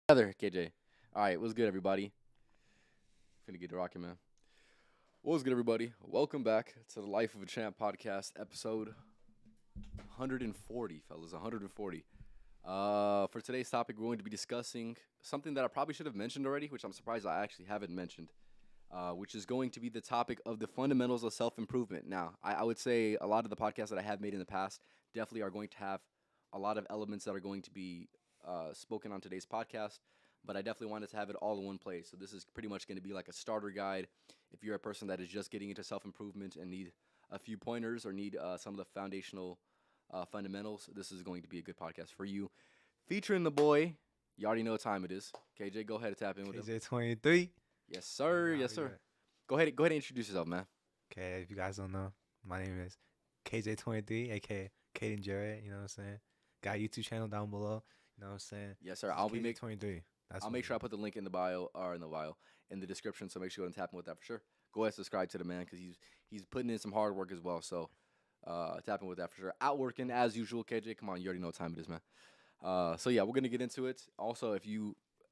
Other KJ. All right, what's good, everybody? Finna get to rocking, man. What's good, everybody? Welcome back to the Life of a Champ podcast, episode 140, fellas. 140. For today's topic, we're going to be discussing something that I probably should have mentioned already, which I'm surprised I actually haven't mentioned, which is going to be the topic of the fundamentals of self improvement. Now, I would say a lot of the podcasts that I have made in the past definitely are going to have a lot of elements that are going to be spoken on today's podcast, but I definitely wanted to have it all in one place. So this is pretty much going to be like a starter guide if you're a person that is just getting into self improvement and need a few pointers or need some of the foundational fundamentals. This is going to be a good podcast for you. Featuring the boy, you already know what time it is. KJ, go ahead and tap in with him. KJ 23. Yes, sir. Yes, sir. Go ahead and introduce yourself, man. Okay, if you guys don't know, my name is KJ 23, aka Kaden Jarrett. You know what I'm saying? Got a YouTube channel down below. You know what I'm saying? Yes, sir. I'll be KJ 23. I'll make sure I put the link in the bio or in the description. So make sure you go and tap in with that for sure. Go ahead and subscribe to the man because he's putting in some hard work as well. So tap in with that for sure. Outworking as usual, KJ. Come on, you already know what time it is, man. So yeah, we're gonna get into it. Also,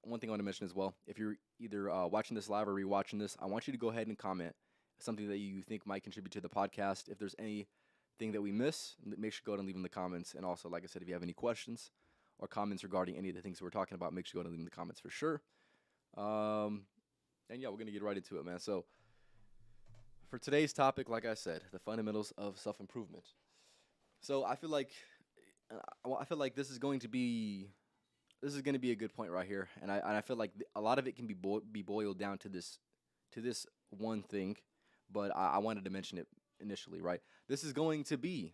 one thing I want to mention as well, if you're either watching this live or rewatching this, I want you to go ahead and comment something that you think might contribute to the podcast. If there's anything that we miss, make sure you go ahead and leave in the comments. And also, like I said, if you have any questions or comments regarding any of the things we're talking about, make sure you go ahead and leave in the comments for sure. And yeah, we're gonna get right into it, man. So for today's topic, like I said, the fundamentals of self-improvement. So I feel like this is going to be a good point right here, and I feel like a lot of it can be boiled down to this one thing, but I wanted to mention it initially, right? This is going to be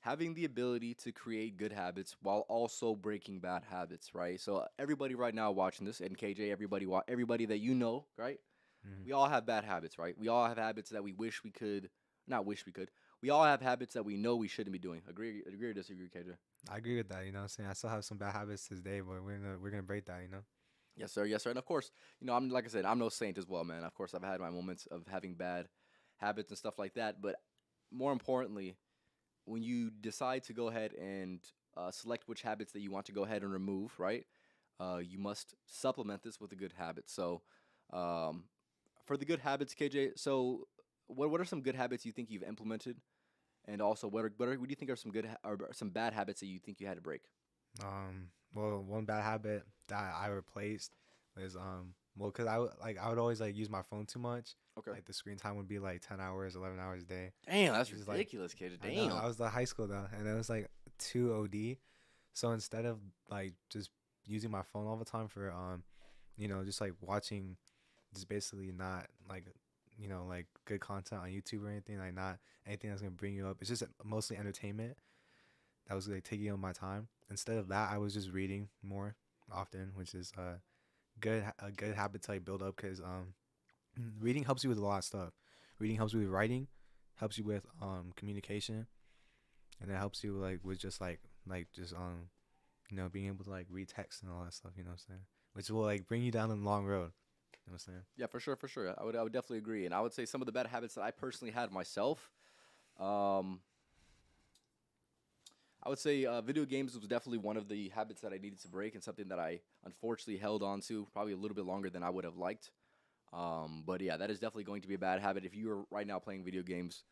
having the ability to create good habits while also breaking bad habits, right? So everybody right now watching this, and KJ, everybody that you know, right? Mhm. We all have bad habits, right? We all have habits that we wish we could, not wish we could. We all have habits that we know we shouldn't be doing. Agree or disagree, KJ? I agree with that. You know what I'm saying? I still have some bad habits to this day, but we're gonna break that. You know? Yes, sir. Yes, sir. And of course, I'm like I said, I'm no saint as well, man. Of course, I've had my moments of having bad habits and stuff like that. But more importantly, when you decide to go ahead and select which habits that you want to go ahead and remove, right? You must supplement this with a good habit. So, um, for the good habits, KJ. So, what are some good habits you think you've implemented? And also, what do you think are some or some bad habits that you think you had to break? Well, one bad habit that I replaced was well, cause I would always like use my phone too much. Okay. Like the screen time would be like 10 hours, 11 hours a day. Damn, that's Which is like ridiculous, KJ. I know Damn. I was the high school though, and it was like too OD. So instead of like just using my phone all the time for just like watching, just basically not like like good content on YouTube or anything, like not anything that's gonna bring you up. It's just mostly entertainment that was like taking up my time. Instead of that, I was just reading more often, which is a good habit to like build up because reading helps you with a lot of stuff. Reading helps you with writing, helps you with communication, and it helps you like with just like just being able to like read text and all that stuff. You know what I'm saying? Which will like bring you down the long road. You know what I'm saying? Yeah, for sure, for sure. I would definitely agree, and I would say some of the bad habits that I personally had myself. Um, I would say video games was definitely one of the habits that I needed to break, and something that I unfortunately held on to probably a little bit longer than I would have liked. But yeah, that is definitely going to be a bad habit. If you are right now playing video games,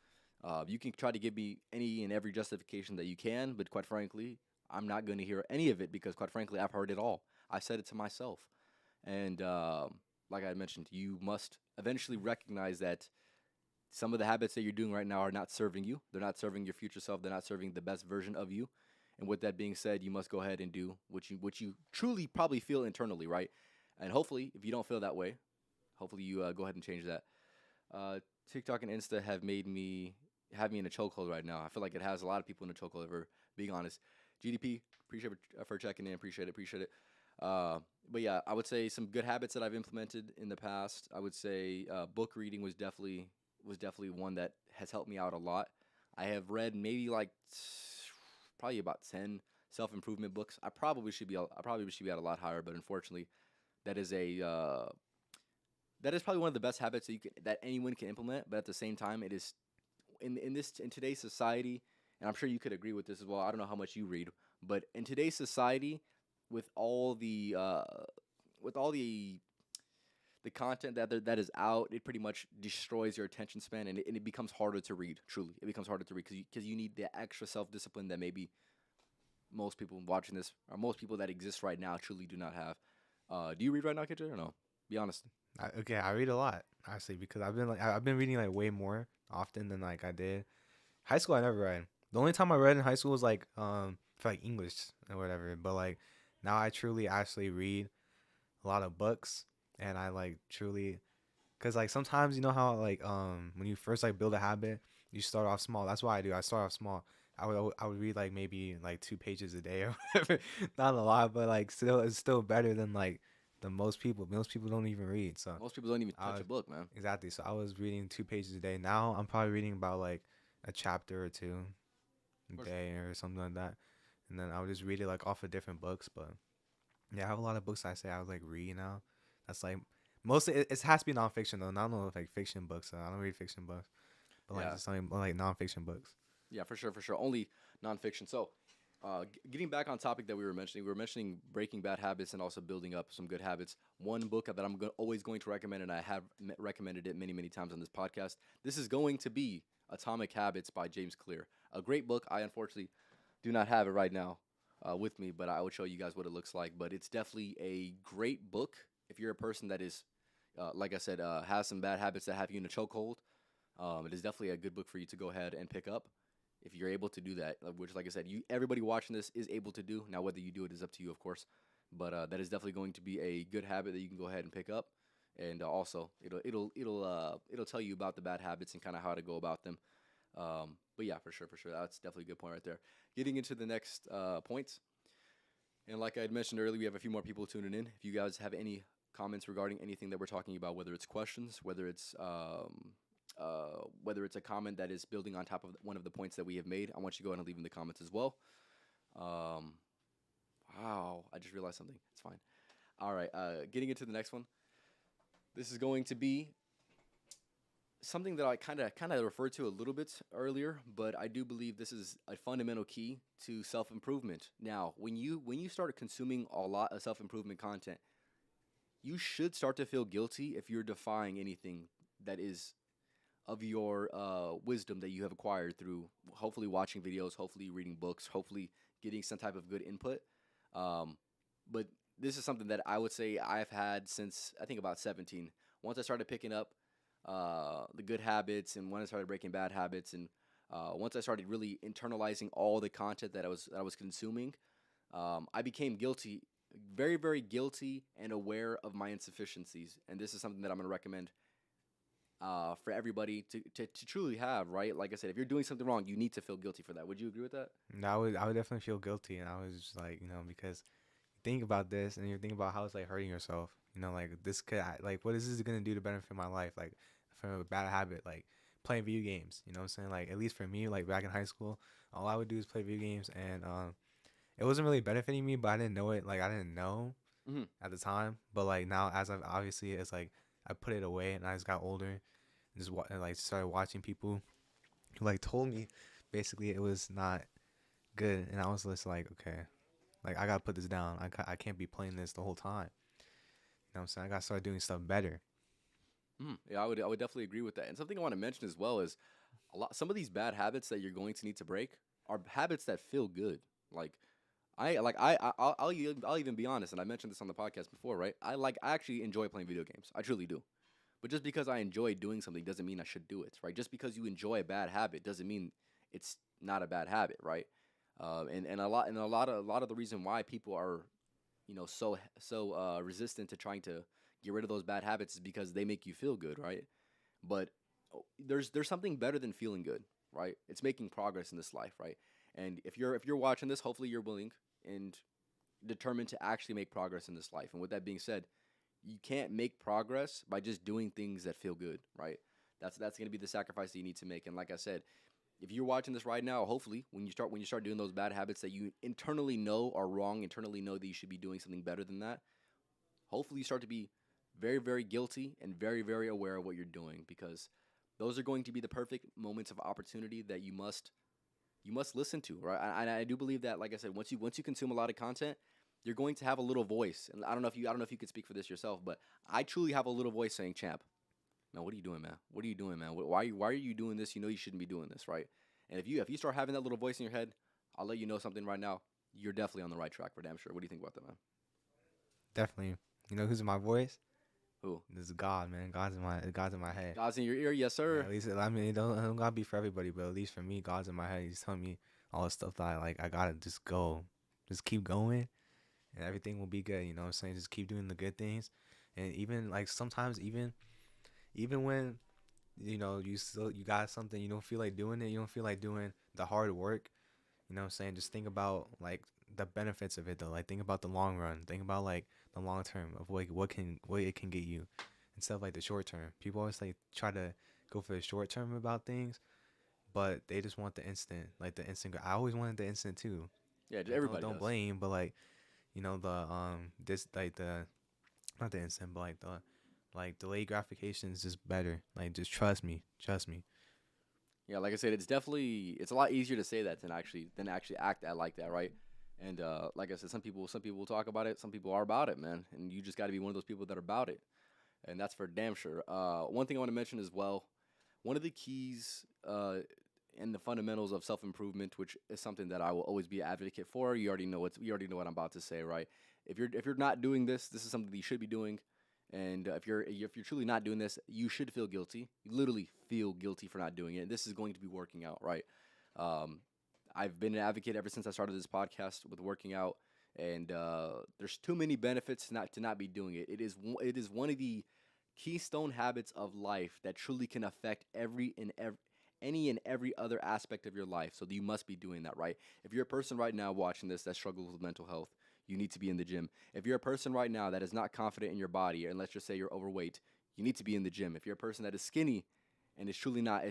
you can try to give me any and every justification that you can, but quite frankly, I'm not going to hear any of it because, quite frankly, I've heard it all. I said it to myself, and like I mentioned, you must eventually recognize that some of the habits that you're doing right now are not serving you. They're not serving your future self. They're not serving the best version of you. And with that being said, you must go ahead and do what you truly probably feel internally, right? And hopefully, if you don't feel that way, hopefully you go ahead and change that. Uh, TikTok and Insta have me in a chokehold right now. I feel like it has a lot of people in a chokehold. If we're being honest, GDP, appreciate for checking in. Appreciate it. But yeah, I would say some good habits that I've implemented in the past. I would say book reading was definitely one that has helped me out a lot. I have read maybe like probably about 10 self-improvement books. I probably should be at a lot higher, but unfortunately, that is a that is probably one of the best habits that anyone can implement. But at the same time, it is in today's society, and I'm sure you could agree with this as well. I don't know how much you read, but in today's society, with all the with all the content that is out, it pretty much destroys your attention span, and it becomes harder to read. Truly, it becomes harder to read because you need the extra self discipline that maybe most people watching this or most people that exist right now truly do not have. Do you read right now, KJ, or no? Be honest. Okay, I read a lot actually because I've been reading like way more often than like I did high school. I never read. The only time I read in high school was like for like English or whatever. But like now I truly actually read a lot of books, and I like truly because like sometimes you know how like when you first like build a habit, you start off small. That's why I do. I start off small. I would read like maybe like 2 pages a day or whatever. Not a lot, but like still it's still better than like the most people. Most people don't even read. So Most people don't even I touch a was book, man. exactly. So I was reading 2 pages a day. Now I'm probably reading about like a chapter or two a For sure. day or something like that. And then I would just read it like off of different books. But yeah, I have a lot of books I say I would like read now. That's like mostly it has to be nonfiction though. Not no like fiction books. I don't read fiction books, but like Yeah, just something like nonfiction books. yeah, for sure, for sure. Only nonfiction. So, getting back on topic that we were mentioning breaking bad habits and also building up some good habits. One book that always going to recommend, and I have recommended it many, many times on this podcast. This is going to be Atomic Habits by James Clear. A great book. I unfortunately do not have it right now with me, but I would show you guys what it looks like. But it's definitely a great book if you're a person that is, like I said, has some bad habits that have you in a chokehold. It is definitely a good book for you to go ahead and pick up if you're able to do that. Which, like I said, you everybody watching this is able to do. Now, whether you do it is up to you, of course. But that is definitely going to be a good habit that you can go ahead and pick up, and also it'll tell you about the bad habits and kind of how to go about them. But yeah, for sure, for sure, that's definitely a good point right there. Getting into the next points, and like I had mentioned earlier, we have a few more people tuning in. If you guys have any comments regarding anything that we're talking about, whether it's questions, whether it's a comment that is building on top of one of the points that we have made, I want you to go ahead and leave in the comments as well. Um, wow, I just realized something. It's fine. All right, getting into the next one. This is going to be something that I kind of referred to a little bit earlier, but I do believe this is a fundamental key to self improvement. Now, when you start consuming a lot of self improvement content, you should start to feel guilty if you're defying anything that is of your wisdom that you have acquired through hopefully watching videos, hopefully reading books, hopefully getting some type of good input. Um, but this is something that I would say I've had since I think about 17. Once I started picking up the good habits, and when I started breaking bad habits, and once I started really internalizing all the content that I was consuming, I became guilty, very very guilty, and aware of my insufficiencies. And this is something that I'm going to recommend for everybody to truly have, right? Like I said, if you're doing something wrong, you need to feel guilty for that. Would you agree with that? And I would definitely feel guilty, and I was just like because you think about this and you think about how it's like hurting yourself. Like this could like what is this gonna do to benefit my life? Like from a bad habit, like playing video games. You know what I'm saying? Like at least for me, like back in high school, all I would do is play video games, and it wasn't really benefiting me, but I didn't know it. Like I didn't know Hmm. at the time, but like now as I've obviously it's like I put it away and I just got older and and like started watching people who like told me basically it was not good, and I was just like okay, like I gotta put this down. I can't be playing this the whole time. You know what I'm saying? I gotta start doing stuff better. Yeah, I would definitely agree with that. And something I want to mention as well is some of these bad habits that you're going to need to break are habits that feel good. Like I'll even be honest, and I mentioned this on the podcast before, right? I actually enjoy playing video games. I truly do. But just because I enjoy doing something doesn't mean I should do it, right? Just because you enjoy a bad habit doesn't mean it's not a bad habit, right? And a lot of the reason why people are, so resistant to trying to get rid of those bad habits is because they make you feel good, right? But there's something better than feeling good, right? It's making progress in this life, right? And if you're watching this, hopefully you're willing and determined to actually make progress in this life. And with that being said, you can't make progress by just doing things that feel good, right? That's going to be the sacrifice that you need to make. And like I said, if you're watching this right now, hopefully when you start doing those bad habits that you internally know are wrong, internally know that you should be doing something better than that, hopefully you start to be very very guilty and very very aware of what you're doing, because those are going to be the perfect moments of opportunity that you must listen to, right? And I do believe that, like I said, once you consume a lot of content, you're going to have a little voice. And I don't know if you could speak for this yourself, but I truly have a little voice saying, "Champ, man, what are you doing, man? What are you doing, man? Why are you doing this? You know you shouldn't be doing this, right?" And if you start having that little voice in your head, I'll let you know something right now. You're definitely on the right track for damn sure. What do you think about that, man? Definitely. You know who's in my voice? Who? This is God, man. God's in my head. God's in your ear, yes, Yeah, sir. at least I mean it don't gotta be for everybody, but at least for me, God's in my head. He's telling me all the stuff that I gotta just go, just keep going, and everything will be good. You know what I'm saying? Just keep doing the good things, and even like sometimes even when you got something you don't feel like doing it, you don't feel like doing the hard work. You know what I'm saying? Just think about like the benefits of it though. Like think about the long run. Think about like the long term of what it can get you instead of like the short term. People always like try to go for the short term about things, but they just want the instant, like the instant. I always wanted the instant too. Yeah, Like everybody don't does. blame, but like the this like the not the instant, but like the like delayed gratification is just better. Like just trust me. Yeah, like I said, it's a lot easier to say that than actually act at like that, right? And like I said, some people will talk about it, some people are about it, man. And you just got to be one of those people that are about it, and that's for damn sure. One thing I want to mention as well, one of the keys and the fundamentals of self improvement, which is something that I will always be an advocate for. You already know what I'm about to say, right? If you're not doing this, this is something that you should be doing. And if you're truly not doing this, you should feel guilty. You literally feel guilty for not doing it. This is going to be working out, right? Um, I've been an advocate ever since I started this podcast with working out, and there's too many benefits to not be doing it. It is one of the keystone habits of life that truly can affect any and every other aspect of your life. So you must be doing that, right? If you're a person right now watching this that struggles with mental health, you need to be in the gym. If you're a person right now that is not confident in your body, and let's just say you're overweight, you need to be in the gym. If you're a person that is skinny and it's truly not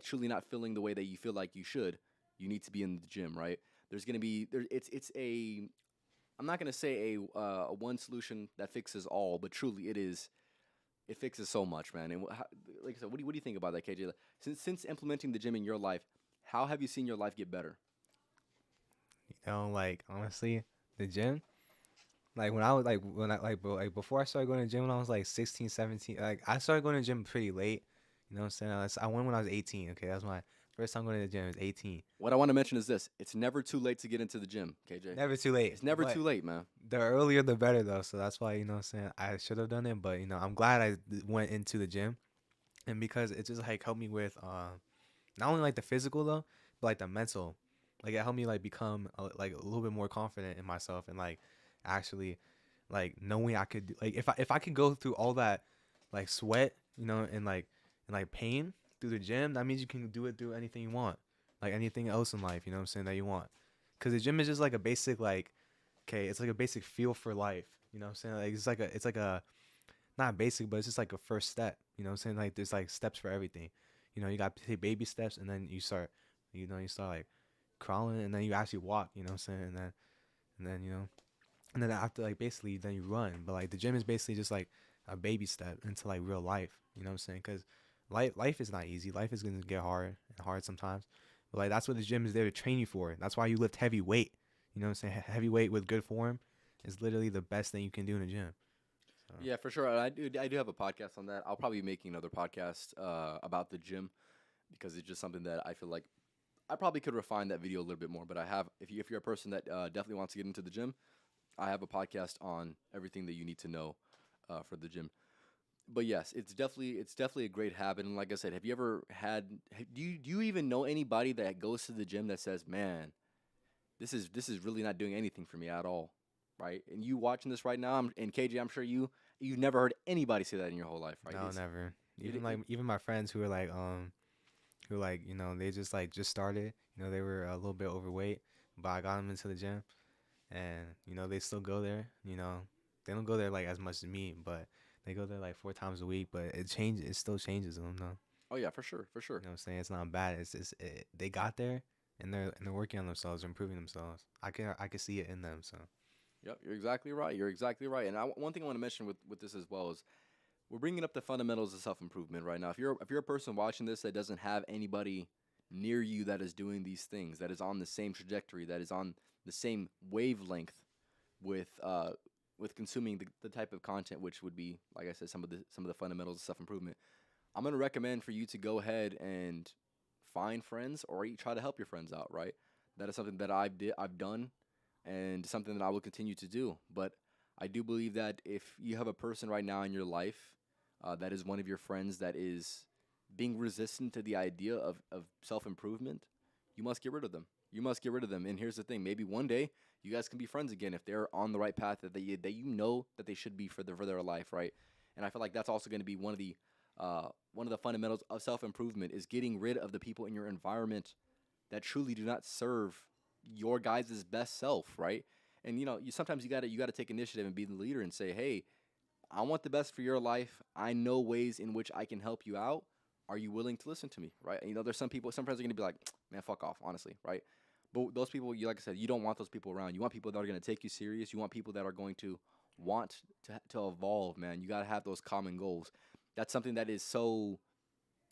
feeling the way that you feel like you should, you need to be in the gym, right? There's gonna be there. It's a I'm not gonna say a one solution that fixes all, but truly it fixes so much, man. And like I said, what do you think about that, KJ? Like, since implementing the gym in your life, how have you seen your life get better? Like honestly, the gym. Like when I was like when I like bro, like before I started going to the gym when I was like 16, 17. Like I started going to the gym pretty late. You know what I'm saying? I went when I was 18. Okay, that was my first time going to the gym. It was 18. What I want to mention is this: it's never too late to get into the gym, KJ. Never too late. It's never But too late, man. the earlier the better though. So that's why what I'm saying I should have done it. But I'm glad went into the gym, and because it just like helped me with not only like the physical though, but like the mental. Like it helped me like become like a little bit more confident in myself and like actually like knowing I could like if I could go through all that like sweat, and like pain through the gym, that means you can do it through anything you want, like anything else in life. You know what I'm saying that you want, because the gym is just like a basic like okay, it's like a basic feel for life. You know what I'm saying? Like it's like a not basic, but it's just like a first step. You know what I'm saying? Like there's like steps for everything. You got to take baby steps, and then you start like crawling, and then you actually walk. You know what I'm saying? And then and then after like basically then you run. But like the gym is basically just like a baby step into like real life. You know what I'm saying? Because life is not easy. Life is gonna get hard sometimes. But like that's what the gym is there to train you for. That's why you lift heavy weight. You know what I'm saying? Heavy weight with good form is literally the best thing you can do in a gym. So. Yeah, for sure. I do have a podcast on that. I'll probably be making another podcast about the gym because it's just something that I feel like I probably could refine that video a little bit more. But I have, if you're a person that definitely wants to get into the gym, I have a podcast on everything that you need to know for the gym. But yes, it's definitely a great habit. And like I said, have you ever had? Do you even know anybody that goes to the gym that says, "Man, this is really not doing anything for me at all," right? And you watching this right now, and KJ, I'm sure you've never heard anybody say that in your whole life, right? No, never. It, Even it, even my friends who like they just started. They were a little bit overweight, but I got them into the gym, and they still go there. They don't go there like as much as me, but they go there like 4 times a week. But it still changes them though. oh yeah, for sure, for You sure. know what I'm saying? It's not bad. It's just they got there, and they're working on themselves, improving themselves. I can see it in them. So Yep, you're exactly right. You're exactly right. And one thing I want to mention with this as well is we're bringing up the fundamentals of self improvement right now. If you're a person watching this that doesn't have anybody near you that is doing these things, that is on the same trajectory, that is on the same wavelength, with consuming the type of content, which would be, like I said, some of the fundamentals of self improvement. I'm gonna recommend for you to go ahead and find friends, or you try to help your friends out. Right, that is something that I've done, and something that I will continue to do. But I do believe that if you have a person right now in your life that is one of your friends that is being resistant to the idea of self improvement, you must get rid of them. You must get rid of them. And here's the thing: maybe one day you guys can be friends again if they're on the right path that you know that they should be for their life, right? And I feel like that's also going to be one of the fundamentals of self improvement is getting rid of the people in your environment that truly do not serve your guys' best self, right? And you sometimes you gotta take initiative and be the leader and say, hey, I want the best for your life. I know ways in which I can help you out. Are you willing to listen to me, right? And, there's some people. Some friends are gonna be like, man, fuck off, honestly, right? But those people, like I said, you don't want those people around. You want people that are gonna take you serious. You want people that are going to want to evolve, man. You gotta have those common goals. That's something that is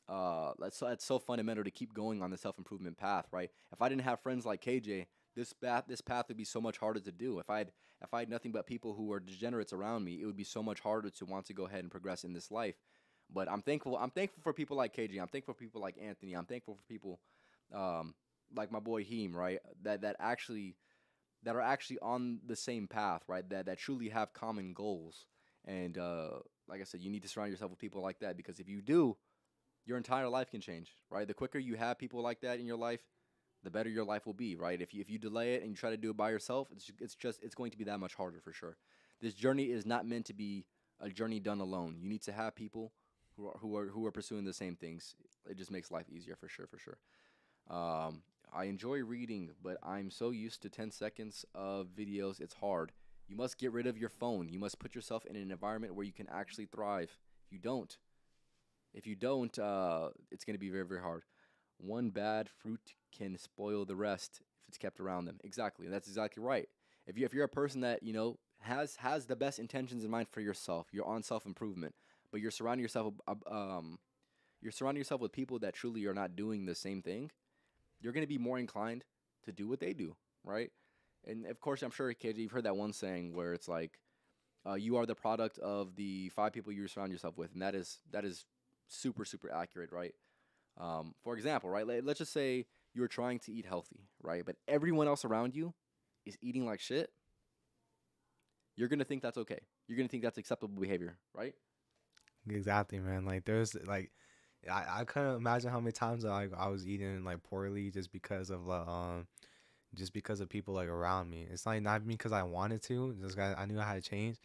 that's so fundamental to keep going on the self improvement path, right? If I didn't have friends like KJ, this path would be so much harder to do. If I had nothing but people who are degenerates around me, it would be so much harder to want to go ahead and progress in this life. But I'm thankful. I'm thankful for people like KJ. I'm thankful for people like Anthony. I'm thankful for people um, like my boy Heem, right? That are actually on the same path, right? That truly have common goals. And like I said, you need to surround yourself with people like that, because if you do, your entire life can change, right? The quicker you have people like that in your life, the better your life will be, right? If you delay it and you try to do it by yourself, it's going to be that much harder for sure. This journey is not meant to be a journey done alone. You need to have people who are pursuing the same things. It just makes life easier for sure, for sure. I enjoy reading, but I'm so used to 10 seconds of videos, it's hard. You must get rid of your phone. You must put yourself in an environment where you can actually thrive. If you don't, it's going to be very, very hard. One bad fruit can spoil the rest if it's kept around them. Exactly. That's exactly right. If you're a person that, has the best intentions in mind for yourself, you're on self-improvement, but you're surrounding yourself with people that truly are not doing the same thing, you're going to be more inclined to do what they do, right? And of course, I'm sure, KJ, you've heard that one saying where it's like, you are the product of the five people you surround yourself with, and that is super, super accurate, right? For example, right? Let's just say you're trying to eat healthy, right? But everyone else around you is eating like shit. You're gonna think that's okay. You're gonna think that's acceptable behavior, right? Exactly, man. Like there's like I couldn't imagine how many times like I was eating like poorly just because of people like around me. It's like not because I wanted to, just I knew I had to change,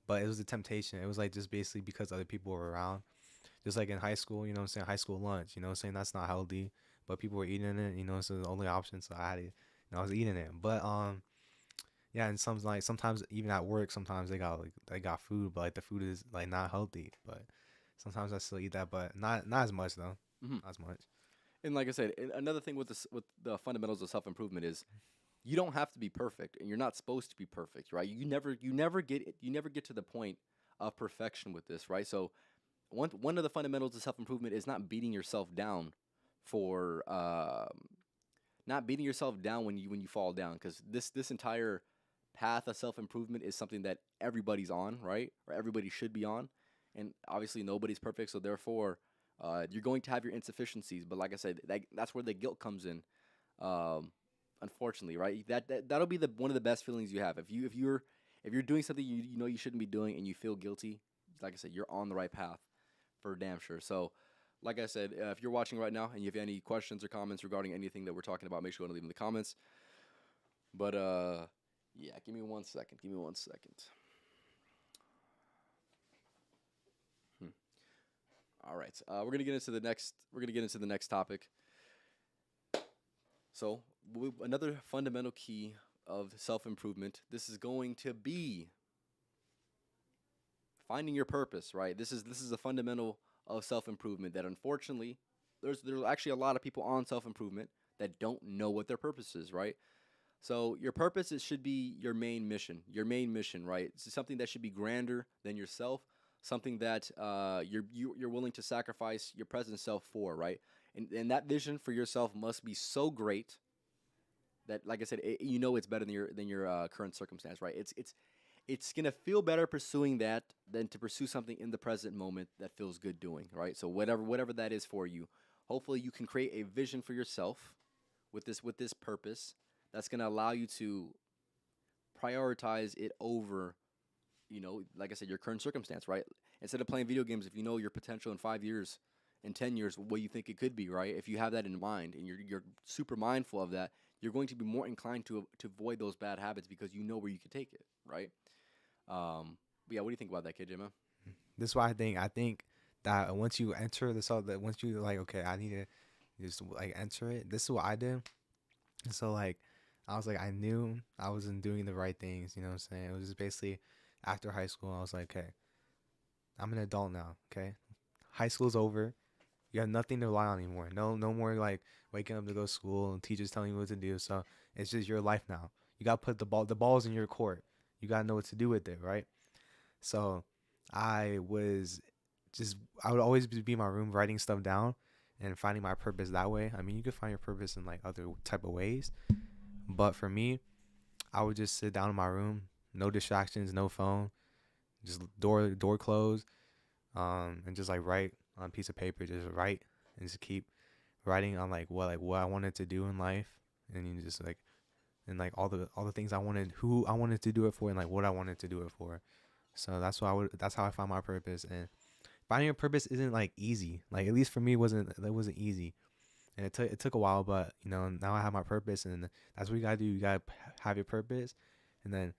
but it was a temptation. It was like just basically because other people were around. Just like in high school, you know what I'm saying, high school lunch, you know what I'm saying, that's not healthy, but people were eating it, so the only option, so I had it, I was eating it. But yeah, and sometimes even at work, sometimes they got food, but like the food is like not healthy. But sometimes I still eat that, but not as much though. Hmm. Not as much. And like I said, another thing with the fundamentals of self improvement is you don't have to be perfect, and you're not supposed to be perfect, right? You never get to the point of perfection with this, right? So one of the fundamentals of self improvement is not beating yourself down for not beating yourself down when you fall down, because this entire path of self improvement is something that everybody's on, right? Or everybody should be on, and obviously nobody's perfect, so therefore you're going to have your insufficiencies. But like I said, that's where the guilt comes in. Um, Unfortunately, right? That'll be the one of the best feelings you have if you're doing something you know you shouldn't be doing and you feel guilty. Like I said, you're on the right path for damn sure. So, like I said, if you're watching right now and you have any questions or comments regarding anything that we're talking about, make sure to leave them in the comments. But yeah, give me 1 second. Give me 1 second. Hmm. All right, we're gonna get into the next. We're gonna get into the next topic. So, another fundamental key of self improvement. This is going to be finding your purpose, right? This is a fundamental of self improvement that unfortunately there's actually a lot of people on self improvement that don't know what their purpose is, right? So your purpose should be your main mission. Your main mission, right? It's something that should be grander than yourself. Something that you're willing to sacrifice your present self for, right? And that vision for yourself must be so great that, like I said, you know it's better than your current circumstance, right? It's gonna feel better pursuing that than to pursue something in the present moment that feels good doing, right? So whatever that is for you, hopefully you can create a vision for yourself with this purpose that's gonna allow you to prioritize it over, like I said, your current circumstance, right? Instead of playing video games, if you know your potential in 5 years, in 10 years, what you think it could be, right? If you have that in mind and you're super mindful of that, you're going to be more inclined to avoid those bad habits because you know where you can take it, right? But yeah, what do you think about that, KJ, man? This is why I think that once you enter the so that once you like, okay, I need to just like enter it. This is what I did. And so like I was like I knew I wasn't doing the right things, you know what I'm saying? It was just basically after high school I was like, okay, I'm an adult now, okay? High school's over. You have nothing to rely on anymore. No more like waking up to go to school and teachers telling you what to do. So it's just your life now. You gotta put the ball's in your court. You gotta know what to do with it, right? So I was I would always be in my room writing stuff down and finding my purpose that way. I mean, you could find your purpose in like other type of ways, but for me, I would just sit down in my room, no distractions, no phone, just door closed, and just like write on a piece of paper, just write and just keep writing on like what I wanted to do in life, and you just like and like all the things I wanted, who I wanted to do it for, and like what I wanted to do it for. So that's how I found my purpose. And finding a purpose isn't like easy. Like at least for me, it wasn't easy. And it took a while, but you know now I have my purpose, and that's what you gotta do. You gotta have your purpose, and then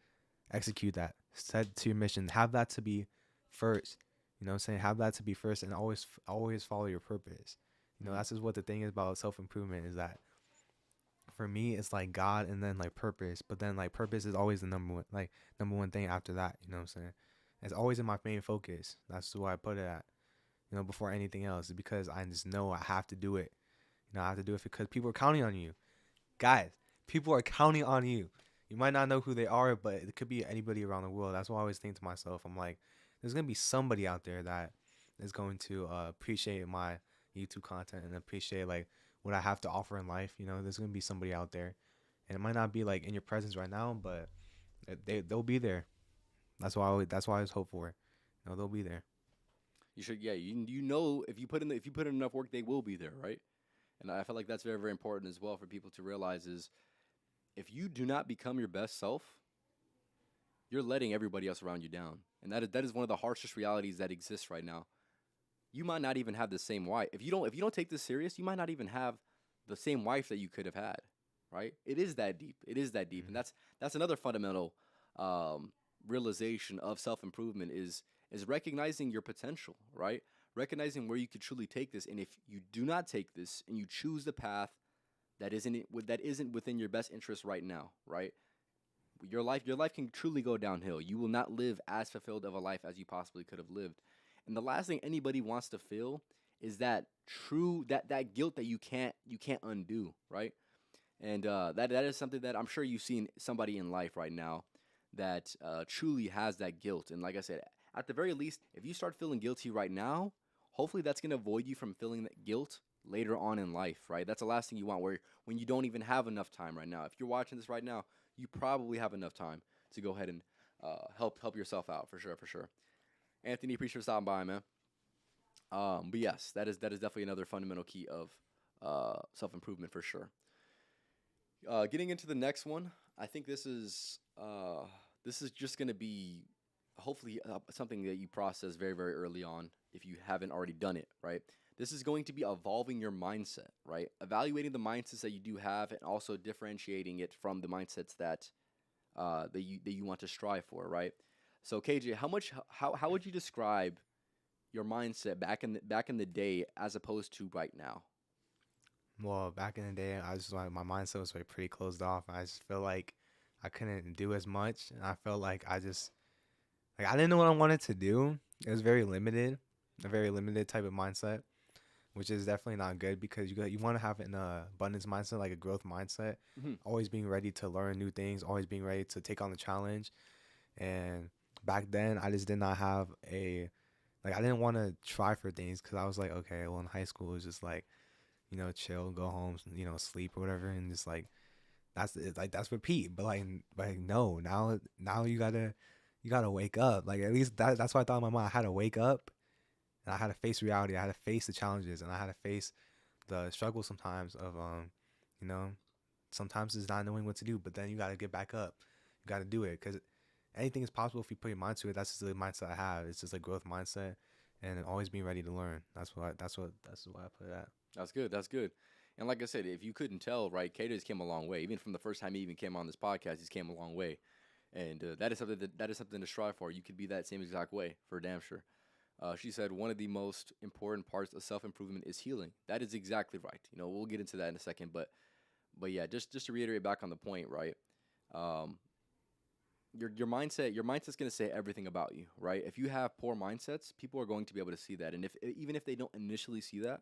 execute that. Set to your mission. Have that to be first. You know what I'm saying? Have that to be first, and always follow your purpose. You know Mm-hmm. that's just what the thing is about self improvement is that for me it's like God and then like purpose, but then like purpose is always the number one thing after that. You know what I'm saying? It's always in my main focus. That's why I put it at. You know, before anything else, because I just know I have to do it. You know, I have to do it because people are counting on you, guys. People are counting on you. You might not know who they are, but it could be anybody around the world. That's why I always think to myself, I'm like, there's gonna be somebody out there that is going to appreciate my YouTube content and appreciate like what I have to offer in life. You know, there's gonna be somebody out there, and it might not be like in your presence right now, but they'll be there. That's why I was hope for. You know, they'll be there. You should, yeah. You know, if you put in enough work, they will be there, right? And I feel like that's very very important as well for people to realize is if you do not become your best self, you're letting everybody else around you down, and that is one of the harshest realities that exists right now. You might not even have the same wife if you don't take this serious. You might not even have the same wife that you could have had, right? It is that deep. It is that deep, and Mhm. that's another fundamental realization of self improvement is recognizing your potential, right? Recognizing where you could truly take this, and if you do not take this and you choose the path that isn't within your best interest right now, right? Your life can truly go downhill. You will not live as fulfilled of a life as you possibly could have lived. And the last thing anybody wants to feel is that guilt that you can't undo, right? And that is something that I'm sure you've seen somebody in life right now that truly has that guilt. And like I said, at the very least, if you start feeling guilty right now, hopefully that's going to avoid you from feeling that guilt later on in life, right? That's the last thing you want, where when you don't even have enough time right now. If you're watching this right now, you probably have enough time to go ahead and help yourself out for sure, for sure. Anthony, appreciate you stopping by, man. But yes, that is definitely another fundamental key of self improvement for sure. Getting into the next one, I think this is just going to be hopefully something that you process very very early on if you haven't already done it, right? This is going to be evolving your mindset, right? Evaluating the mindsets that you do have and also differentiating it from the mindsets that you want to strive for, right? So KJ, how would you describe your mindset back in the day as opposed to right now? Well, back in the day, I was like my mindset was like pretty closed off. I just feel like I couldn't do as much, and I felt like I didn't know what I wanted to do. It was very limited, a very limited type of mindset, which is definitely not good because you want to have an abundance mindset, like a growth mindset, Hmm. always being ready to learn new things, always being ready to take on the challenge. And back then, I just did not have a like I didn't want to try for things because I was like, okay, well in high school it was just like chill, go home, sleep or whatever, and just like that's it, like that's repeat. But like no, now you gotta wake up. Like at least that's what I thought in my mind. I had to wake up and I had to face reality. I had to face the challenges and I had to face the struggle sometimes of you know, sometimes it's not knowing what to do, but then you gotta get back up. You gotta do it because anything is possible if you put your mind to it. That's just the mindset I have. It's just a growth mindset and always being ready to learn. That's what I put it at. That's good. That's good. And like I said, if you couldn't tell, right, Kato has came a long way. Even from the first time he even came on this podcast, he's came a long way, and that is something to strive for. You could be that same exact way for damn sure. She said one of the most important parts of self improvement is healing. That is exactly right. You know, we'll get into that in a second, but yeah, just to reiterate back on the point, right? Um, your mindset's going to say everything about you, right? If you have poor mindsets, people are going to be able to see that, and if even if they don't initially see that,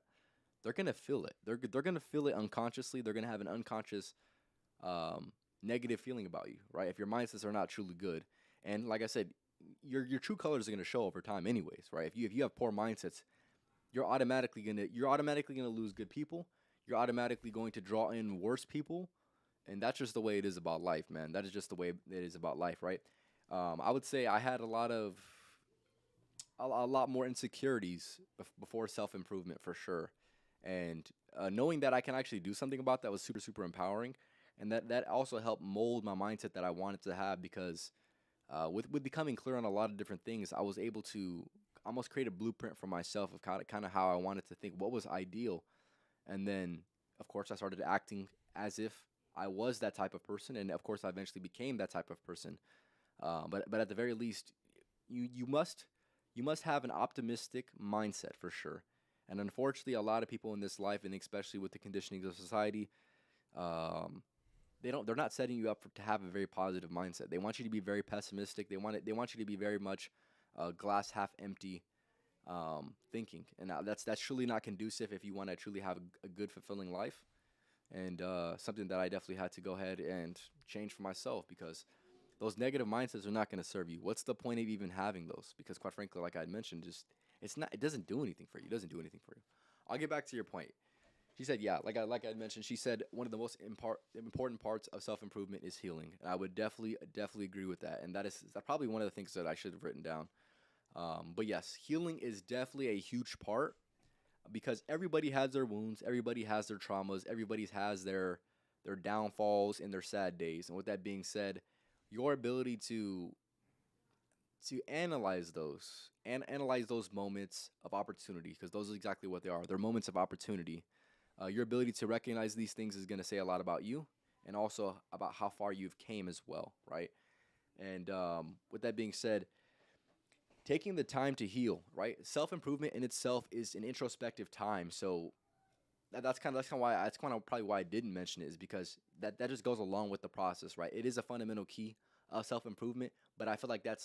they're gonna feel it. They're gonna feel it unconsciously. They're gonna have an unconscious negative feeling about you, right? If your mindsets are not truly good, and like I said, your true colors are gonna show over time, anyways, right? If you have poor mindsets, you're automatically gonna lose good people. You're automatically going to draw in worse people, and that's just the way it is about life, man. That is just the way it is about life, right? I would say I had a lot more insecurities before self improvement for sure, and knowing that I can actually do something about that was super empowering, and that also helped mold my mindset that I wanted to have because with becoming clear on a lot of different things, I was able to almost create a blueprint for myself of kind of how I wanted to think, what was ideal, and then of course I started acting as if I was that type of person, and of course I eventually became that type of person. But at the very least, you must have an optimistic mindset for sure. And unfortunately, a lot of people in this life, and especially with the conditionings of society, um, they're not setting you up to have a very positive mindset. They want you to be very pessimistic. They want you to be very much glass half empty thinking, and that's truly not conducive if you want to truly have a good fulfilling life. And something that I definitely had to go ahead and change for myself because those negative mindsets are not going to serve you. What's the point of even having those? Because quite frankly, like I had mentioned, just it doesn't do anything for you. It doesn't do anything for you. I'll get back to your point. She said, yeah, like I mentioned, she said one of the most important parts of self improvement is healing, and I would definitely agree with that. And that's probably one of the things that I should have written down. But yes, healing is definitely a huge part because everybody has their wounds, everybody has their traumas, everybody has their downfalls and their sad days. And with that being said, your ability to analyze those and analyze those moments of opportunity, because those are exactly what they are. They're moments of opportunity. Your ability to recognize these things is going to say a lot about you and also about how far you've came as well, right? And with that being said, taking the time to heal, right? Self improvement in itself is an introspective time. So that's kind of probably why I didn't mention it, is because that just goes along with the process, right? It is a fundamental key of self improvement, but I feel like that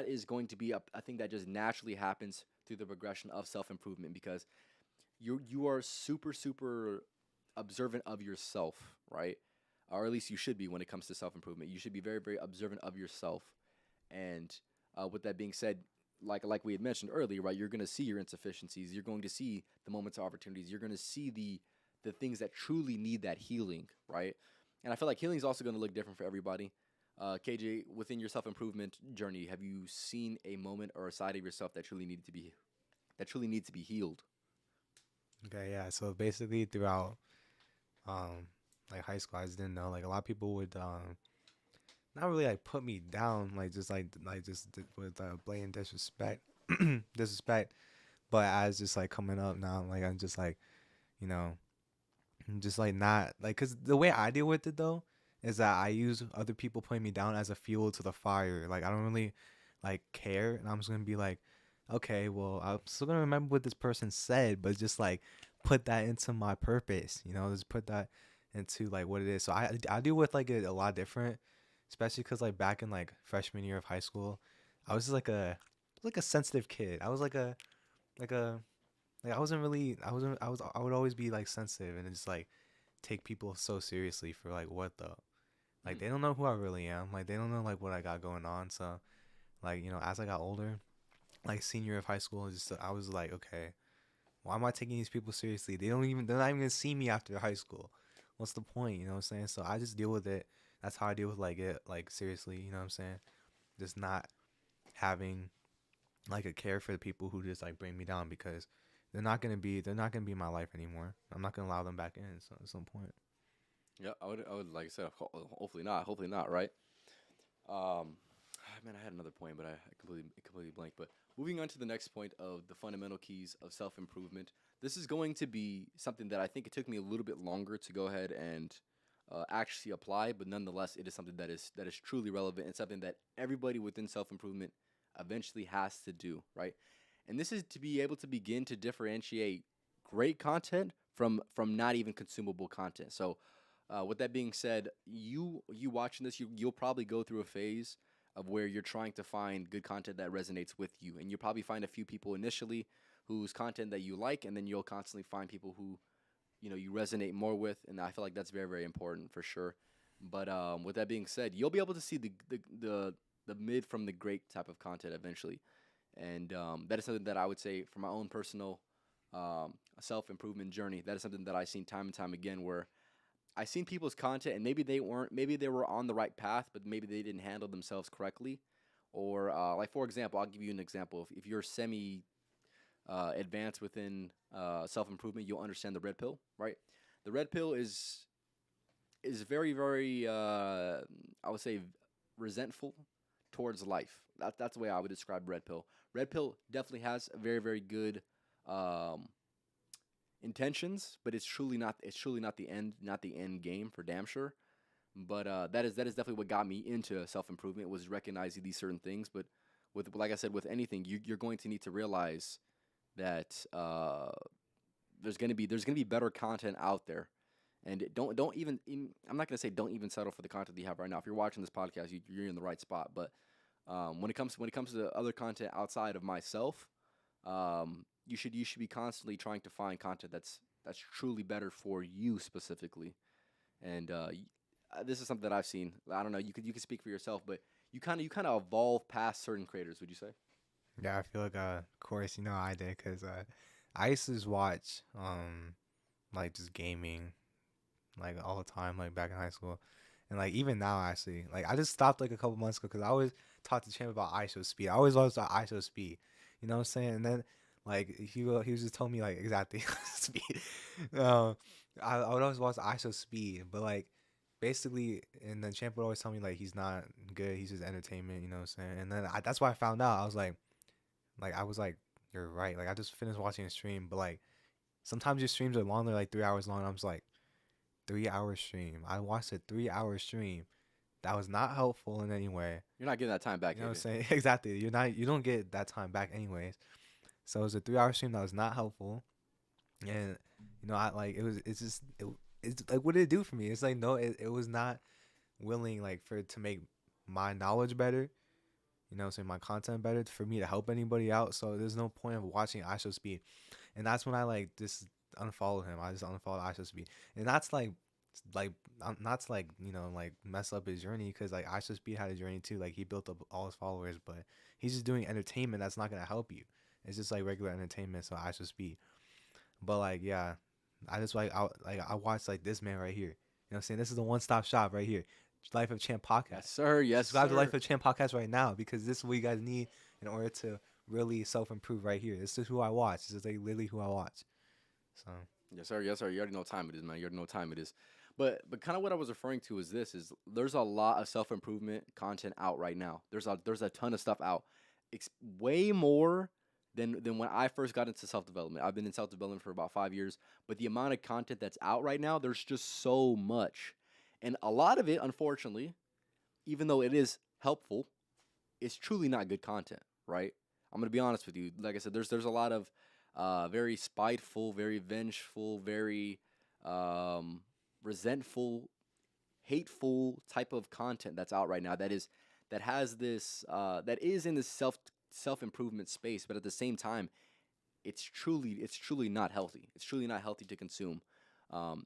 is going to be a thing that just naturally happens through the progression of self improvement because you are super observant of yourself, right? Or at least you should be when it comes to self improvement. You should be very observant of yourself. And with that being said, like we had mentioned earlier, right? You're going to see your insufficiencies. You're going to see the moments of opportunities. You're going to see the things that truly need that healing, right? And I feel like healing is also going to look different for everybody. KJ, within your self improvement journey, have you seen a moment or a side of yourself that truly needs to be healed? Okay, yeah. So basically, throughout um like high school, I just didn't know. Like a lot of people would not really like put me down, like just with blatant disrespect, disrespect. But as just like coming up now, like I'm just like you know, I'm just like not like because the way I deal with it though is that I use other people putting me down as a fuel to the fire. Like I don't really like care, and I'm just gonna be like, okay, well I'm still gonna remember what this person said, but just like put that into my purpose, just put that into like what it is. So I deal with like it a lot different, especially because like back in like freshman year of high school, I was just like a sensitive kid. I was like a like I would always be like sensitive and just like take people so seriously for like what the like Mm, they don't know who I really am. Like they don't know like what I got going on. So like as I got older, like senior year of high school, just I was like, okay, why am I taking these people seriously? They're not even gonna see me after high school. what's the point? You know what I'm saying? So I just deal with it. That's how I deal with like it, like seriously. You know what I'm saying? Just not having like a care for the people who just like bring me down because they're not gonna be my life anymore. I'm not gonna allow them back in. So at some point. Yeah, I would like I said, hopefully not, right? Um, man, I had another point, but I completely blanked. But moving on to the next point of the fundamental keys of self improvement. This is going to be something that I think it took me a little bit longer to go ahead and actually apply, but nonetheless, it is something that is truly relevant and something that everybody within self improvement eventually has to do, right? And this is to be able to begin to differentiate great content from not even consumable content. So with that being said, you watching this, you'll probably go through a phase of where you're trying to find good content that resonates with you, and you'll probably find a few people initially whose content that you like, and then you'll constantly find people who you resonate more with, and I feel like that's very very important for sure. But with that being said, you'll be able to see the mid from the great type of content eventually, and that is something that I would say for my own personal self improvement journey. That is something that I've seen time and time again where I seen people's content and maybe they were on the right path, but maybe they didn't handle themselves correctly. Or like for example, I'll give you an example. If you're semi advanced within self improvement, you'll understand the red pill, right? The red pill is very very I would say resentful towards life. That's the way I would describe red pill. Red pill definitely has a very very good um, intentions, but it's truly not the end game for damn sure. But that is definitely what got me into self improvement was recognizing these certain things. But with like I said, with anything, you're going to need to realize that there's gonna be better content out there. And don't I'm not gonna say don't even settle for the content that you have right now. If you're watching this podcast, you're in the right spot. But when it comes to other content outside of myself, you should be constantly trying to find content that's truly better for you specifically. And this is something that I've seen. I don't know. You could speak for yourself, but you kind of evolve past certain creators. Would you say? Yeah, I feel like of course I did because I used to just watch like just gaming like all the time like back in high school, and like even now actually like I just stopped like a couple months ago because I always talked to Champ about ISO speed. I always watched the ISO speed, you know what I'm saying? And then like he was just telling me like exactly speed. Um, I would always watch the ISO speed, but like basically, and then Champ would always tell me like he's not good, he's just entertainment, you know what I'm saying? And then that's why I found out. I was like, you're right. Like I just finished watching a stream, but like sometimes your streams are long, they're like 3 hours long. I'm just like 3 hour stream. I watched a 3 hour stream that was not helpful in any way. You're not getting that time back, You know what I'm AJ. saying? Exactly. You don't get that time back anyways. So it was a 3 hour stream that was not helpful. And I like it's like what did it do for me? It's like no, it was not willing like for it to make my knowledge better. Saying my content better for me to help anybody out. So there's no point of watching ISO speed. And that's when I like just unfollowed him. I just unfollowed ISO speed. And that's like not to like like mess up his journey because like ISO speed had a journey too. Like he built up all his followers, but he's just doing entertainment that's not gonna help you. It's just like regular entertainment, so ISO speed. But like yeah, I just I watched like this man right here. What I'm saying? This is the one stop shop right here. Life of Champ Yes, podcast. sir. Yes, Subscribe to Life sir. of Champ podcast right now because this is what you guys need in order to really self improve right here. This is who I watch. This is like literally who I watch. So Yes, sir. Yes, sir. You already know what time it is, man. You already know what time it is. But kind of what I was referring to is this: is there's a lot of self improvement content out right now. There's a ton of stuff out, way more than when I first got into self development. I've been in self development for about 5 years, but the amount of content that's out right now, there's just so much, and a lot of it, unfortunately, even though it is helpful, it's truly not good content, right? I'm gonna be honest with you. Like I said, there's a lot of very spiteful, very vengeful, very um, resentful, hateful type of content that's out right now. That is in this self improvement space, but at the same time, it's truly not healthy. It's truly not healthy to consume.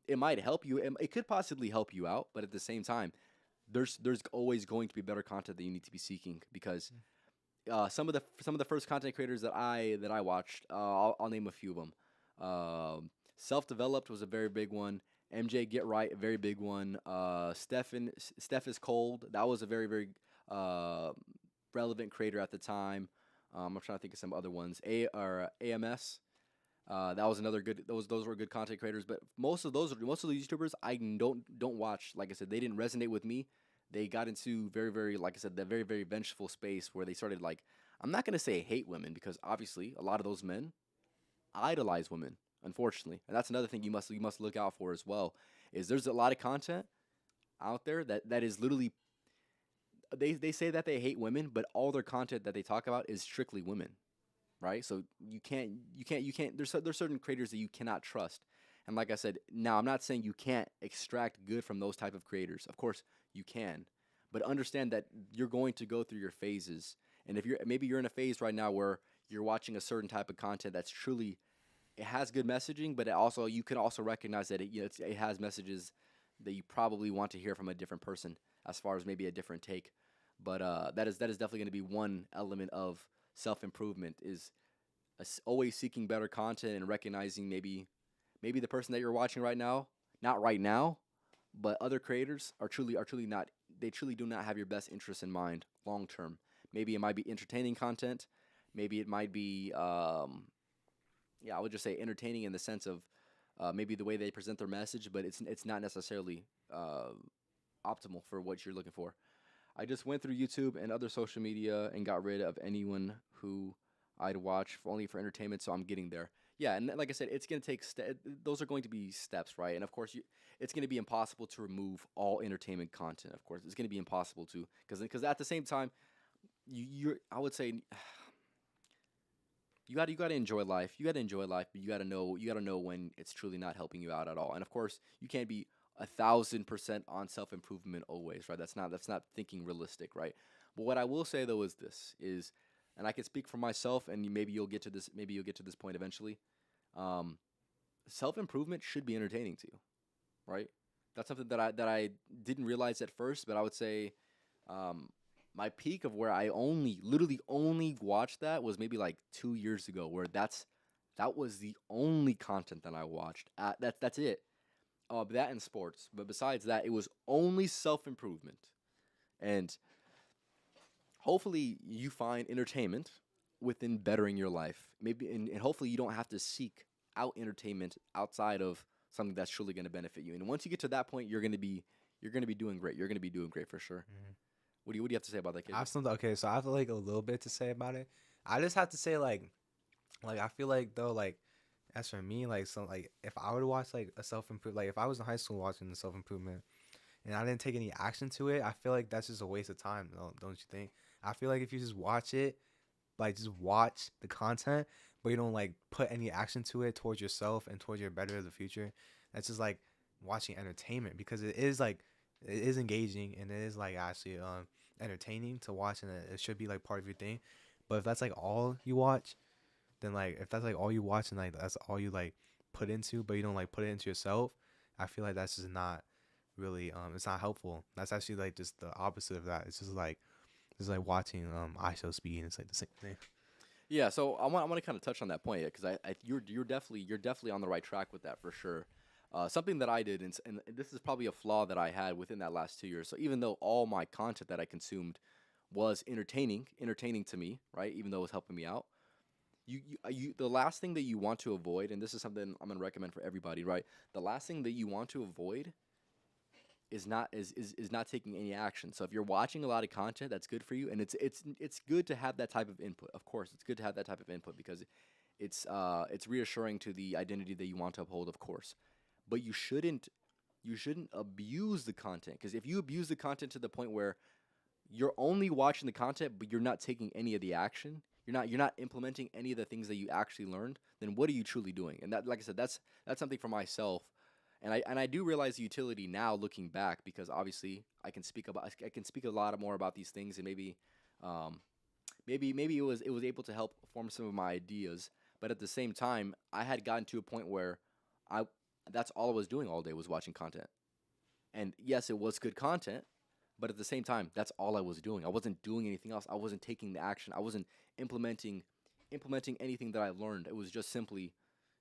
It might help you. It could possibly help you out, but at the same time, there's always going to be better content that you need to be seeking because some of the first content creators that I watched, I'll name a few of them. Self developed was a very big one. MJ Get Right, a very big one. Steph is Cold. That was a very very uh, relevant creator at the time. I'm trying to think of some other ones. AMS. That was another good. Those were good content creators. But most of the YouTubers I don't watch. Like I said, they didn't resonate with me. They got into very very like I said that very very vengeful space where they started like I'm not gonna say hate women because obviously a lot of those men idolize women, unfortunately, and that's another thing you must look out for as well. Is there's a lot of content out there that is literally they say that they hate women, but all their content that they talk about is strictly women, right? So you can't. There's certain creators that you cannot trust, and like I said, now I'm not saying you can't extract good from those type of creators. Of course you can, but understand that you're going to go through your phases, and if you're in a phase right now where you're watching a certain type of content that's truly it has good messaging, but you can also recognize that it has messages that you probably want to hear from a different person, as far as maybe a different take. But that is definitely going to be one element of self improvement is always seeking better content and recognizing maybe the person that you're watching right now, not right now, but other creators are truly not they truly do not have your best interests in mind long term. Maybe it might be entertaining content, maybe it might be yeah, I would just say entertaining in the sense of maybe the way they present their message, but it's not necessarily optimal for what you're looking for. I just went through YouTube and other social media and got rid of anyone who I'd watch only for entertainment. So I'm getting there. Yeah, and like I said, it's gonna take those are going to be steps, right? And of course, it's gonna be impossible to remove all entertainment content. Of course, it's gonna be impossible to because at the same time, you're I would say you got to enjoy life. You got to enjoy life, but you got to know when it's truly not helping you out at all. And of course, you can't be 1,000% on self improvement always, right? That's not thinking realistic, right? But what I will say though is this is, and I can speak for myself, and maybe you'll get to this. Maybe you'll get to this point eventually. Um, Self improvement should be entertaining to you, right? That's something that I didn't realize at first, but I would say um, my peak of where I literally only watched that was maybe like 2 years ago, where that was the only content that I watched. That's it. That and sports, but besides that, it was only self improvement, and hopefully you find entertainment within bettering your life. Maybe and hopefully you don't have to seek out entertainment outside of something that's truly going to benefit you. And once you get to that point, you're gonna be doing great. You're gonna be doing great for sure. Mhm. What do you have to say about that, I KJ? have something. Okay, so I have like a little bit to say about it. I just have to say like I feel like though like as for me like so like if I were to watch like a self improve like if I was in high school watching the self improvement and I didn't take any action to it, I feel like that's just a waste of time. Don't you think? I feel like if you just watch it, like just watch the content, but you don't like put any action to it towards yourself and towards your better of the future, that's just like watching entertainment because it is engaging and it is like actually entertaining to watch and it should be like part of your thing. But if that's like all you watch, then like if that's like all you watch and like that's all you like put into, but you don't like put it into yourself, I feel like that's just not really it's not helpful. That's actually like just the opposite of that. It's like watching ISO speed and it's like the same thing. Yeah, so I want to kind of touch on that point because you're definitely on the right track with that for sure. Something that I did, and this is probably a flaw that I had within that last 2 years. So even though all my content that I consumed was entertaining to me, right? Even though it was helping me out, the last thing that you want to avoid, and this is something I'm gonna recommend for everybody, right? The last thing that you want to avoid is not taking any action. So if you're watching a lot of content, that's good for you, and it's good to have that type of input. Of course, it's good to have that type of input because it's reassuring to the identity that you want to uphold, of course. But you shouldn't abuse the content because if you abuse the content to the point where you're only watching the content but you're not taking any of the action, you're not implementing any of the things that you actually learned, then what are you truly doing? And that, like I said, that's something for myself. And I do realize the utility now looking back because obviously I can speak a lot more about these things and um, maybe it was able to help form some of my ideas. But at the same time, I had gotten to a point where I that's all I was doing all day was watching content. And yes, it was good content, but at the same time, that's all I was doing. I wasn't doing anything else. I wasn't taking the action. I wasn't implementing implementing anything that I learned. It was just simply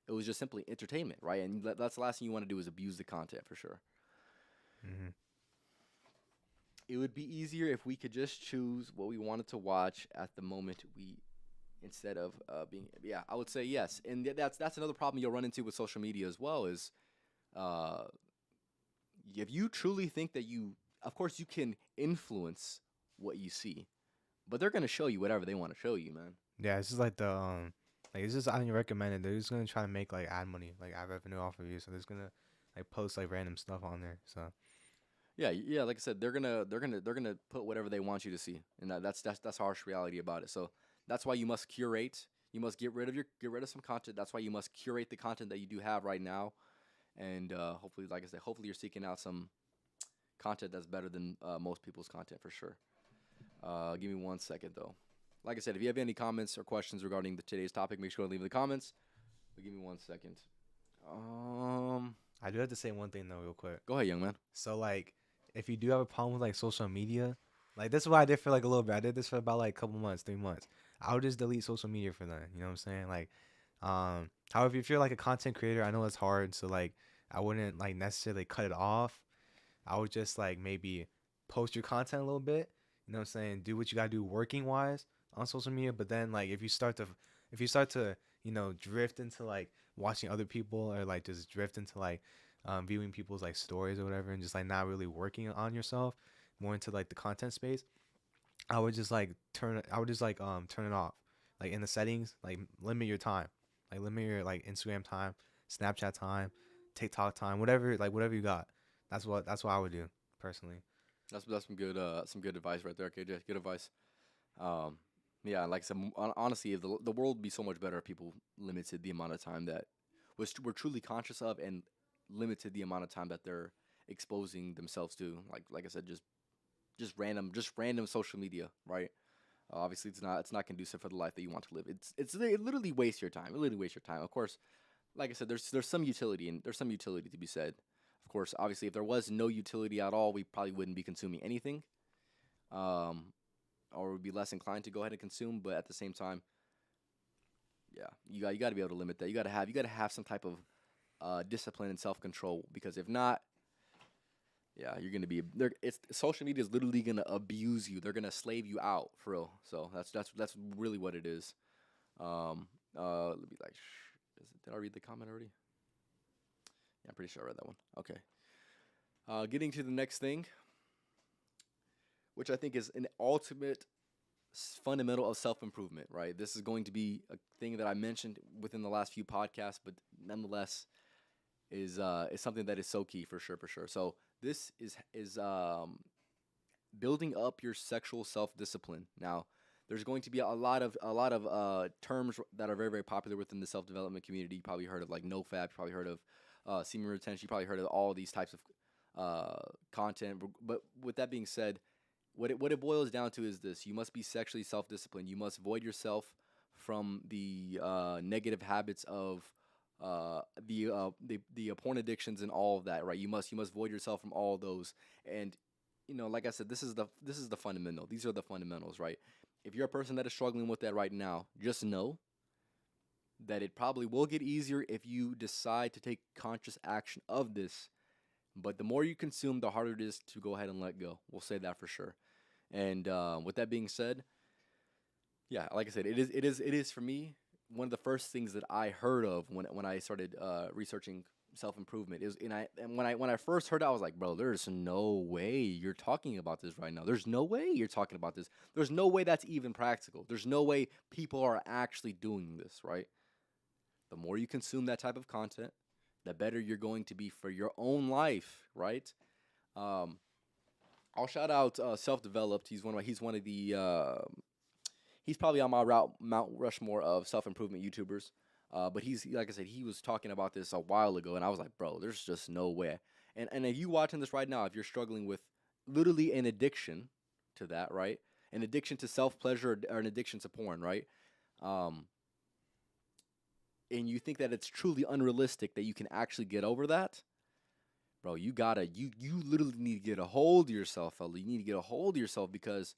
It was just simply entertainment, right? And that's the last thing you want to do is abuse the content for sure. Hmm. It would be easier if we could just choose what we wanted to watch at the moment we instead of being, yeah, I would say yes. And that's another problem you'll run into with social media as well is uh if you truly think that you, of course you can influence what you see, but they're going to show you whatever they want to show you, man. Yeah, it's just like the like it's just I don't recommend it. They're just gonna try to make like ad money, like ad revenue off of you. So they're just gonna like post like random stuff on there. So Yeah, yeah, like I said, they're gonna put whatever they want you to see, and that's harsh reality about it. So that's why you must curate. You must get rid of some content. That's why you must curate the content that you do have right now, and hopefully, like I said, hopefully you're seeking out some content that's better than most people's content for sure. Give me 1 second though. Like I said, if you have any comments or questions regarding today's topic, make sure to leave in the comments. But give me 1 second. I do have to say one thing though, real quick. Go ahead, young man. So like, if you do have a problem with like social media, like this is what I did for like a little bit. I did this for about like a couple months, 3 months. I would just delete social media for that. You know what I'm saying? Like, however, if you're like a content creator, I know it's hard. So like, I wouldn't like necessarily cut it off. I would just like maybe post your content a little bit. You know what I'm saying? Do what you gotta do working wise on social media. But then like if you start to drift into like watching other people or like just drift into like viewing people's like stories or whatever and just like not really working on yourself more into like the content space, I would just like turn it off. Like in the settings, like limit your time. Like limit your like Instagram time, Snapchat time, TikTok time, whatever you got. That's what I would do personally. That's some good advice right there, KJ. Good advice. Um, yeah, like I said, honestly, if the world would be so much better if people limited the amount of time that we're truly conscious of and limited the amount of time that they're exposing themselves to. Like I said, just random social media, right? Obviously, it's not conducive for the life that you want to live. It literally wastes your time. It literally wastes your time. Of course, like I said, there's some utility and there's some utility to be said. Of course, obviously, if there was no utility at all, we probably wouldn't be consuming anything, um, or would be less inclined to go ahead and consume. But at the same time, yeah, you got to be able to limit that. You got to have some type of discipline and self control because if not, yeah, you're gonna be there. It's social media is literally gonna abuse you. They're gonna slave you out for real. So that's really what it is. Let me like, did I read the comment already? Yeah, I'm pretty sure I read that one. Okay. Getting to the next thing, which I think is an ultimate fundamental of self improvement. Right. This is going to be a thing that I mentioned within the last few podcasts, but nonetheless is something that is so key for sure, for sure. So this is building up your sexual self discipline. Now, there's going to be a lot of terms that are very very popular within the self development community. You probably heard of like NoFap. You probably heard of semen retention. You probably heard of all these types of content. But with that being said, what it boils down to is this: you must be sexually self disciplined. You must void yourself from the negative habits of the porn addictions and all of that, right? You must void yourself from all of those. And like I said, this is the fundamental. These are the fundamentals, right? If you're a person that is struggling with that right now, just know that it probably will get easier if you decide to take conscious action of this. But the more you consume, the harder it is to go ahead and let go. We'll say that for sure. And with that being said, yeah, like I said, it is for me one of the first things that I heard of when I started researching self improvement is and when I first heard it, I was like, bro, there's no way you're talking about this right now. There's no way you're talking about this. There's no way that's even practical. There's no way people are actually doing this, right? The more you consume that type of content, the better you're going to be for your own life, right? Um, I'll shout out Self Developed. He's probably on my route Mount Rushmore of self improvement YouTubers. But he's like I said, he was talking about this a while ago, and I was like, bro, there's just no way. And if you watching this right now, if you're struggling with literally an addiction to that, right? An addiction to self pleasure or an addiction to porn, right? Um, and you think that it's truly unrealistic that you can actually get over that, bro, you literally need to get a hold of yourself, fella. You need to get a hold of yourself because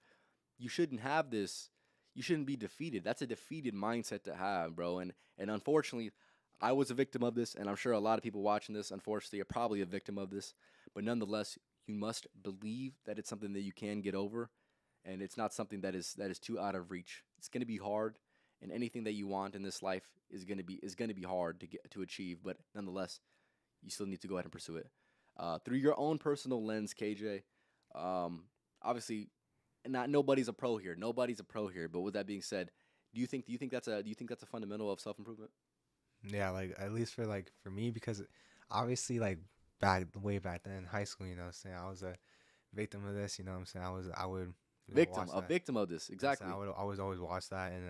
you shouldn't have this. You shouldn't be defeated. That's a defeated mindset to have, bro. And unfortunately, I was a victim of this, and I'm sure a lot of people watching this, unfortunately, are probably a victim of this. But nonetheless, you must believe that it's something that you can get over, and it's not something that is too out of reach. It's going to be hard, and anything that you want in this life is going to be hard to get to achieve. But nonetheless, you still need to go ahead and pursue it through your own personal lens, KJ. Obviously, not nobody's a pro here. Nobody's a pro here. But with that being said, do you think that's a fundamental of self improvement? Yeah, like at least for me, because obviously like back way back then in high school, you know what I'm saying, I was a victim of this, you know what I'm saying? I would Victim, watch a that. victim of this, You know what I'm saying? exactly. I would always watch that, and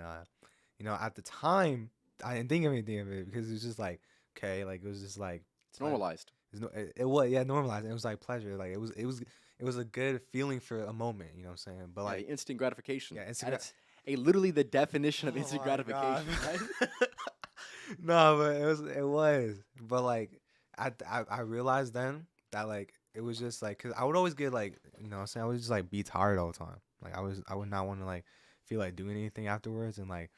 at the time I didn't think of anything of it because it was just like, okay, like it was just like It's normalized. it was, yeah, normalized. It was like pleasure. Like it was a good feeling for a moment, you know what I'm saying? But Yeah, like, instant gratification. yeah, Instagram. That's literally the definition of Oh instant my god. gratification, right? No, but it was. But like I realized then that like it was just like, cuz I would always get like, you know what I'm saying, I would just like be tired all the time. Like I would not want to like feel like doing anything afterwards, and like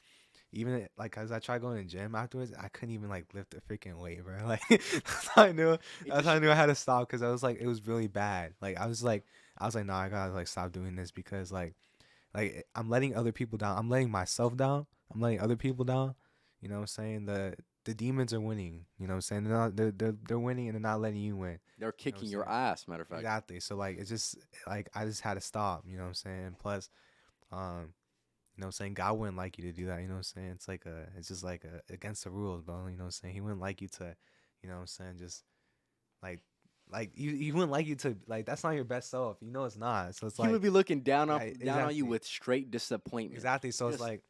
even like as I tried going to the gym afterwards, I couldn't even like lift a freaking weight, bro. Like that's how I knew. It That's just how I knew I had to stop, because I was like, it was really bad. Like I was like, nah, I gotta like stop doing this, because like I'm letting other people down. I'm letting myself down. I'm letting other people down. You know what I'm saying? The demons are winning. You know what I'm saying? They're winning, and they're not letting you win. they're You know what I'm kicking your saying? ass. Matter of fact, Exactly. So like it's just like I just had to stop. You know what I'm saying? Plus, um, you know what I'm saying, God wouldn't like you to do that. You know what I'm saying? It's just like against the rules, bro. You know what I'm saying? He wouldn't like you to, you know what I'm saying, just like you wouldn't like you to, like, that's not your best self. You know it's not. So it's he would like, be looking yeah, down on you exactly. with straight disappointment. Exactly. So it's Just like,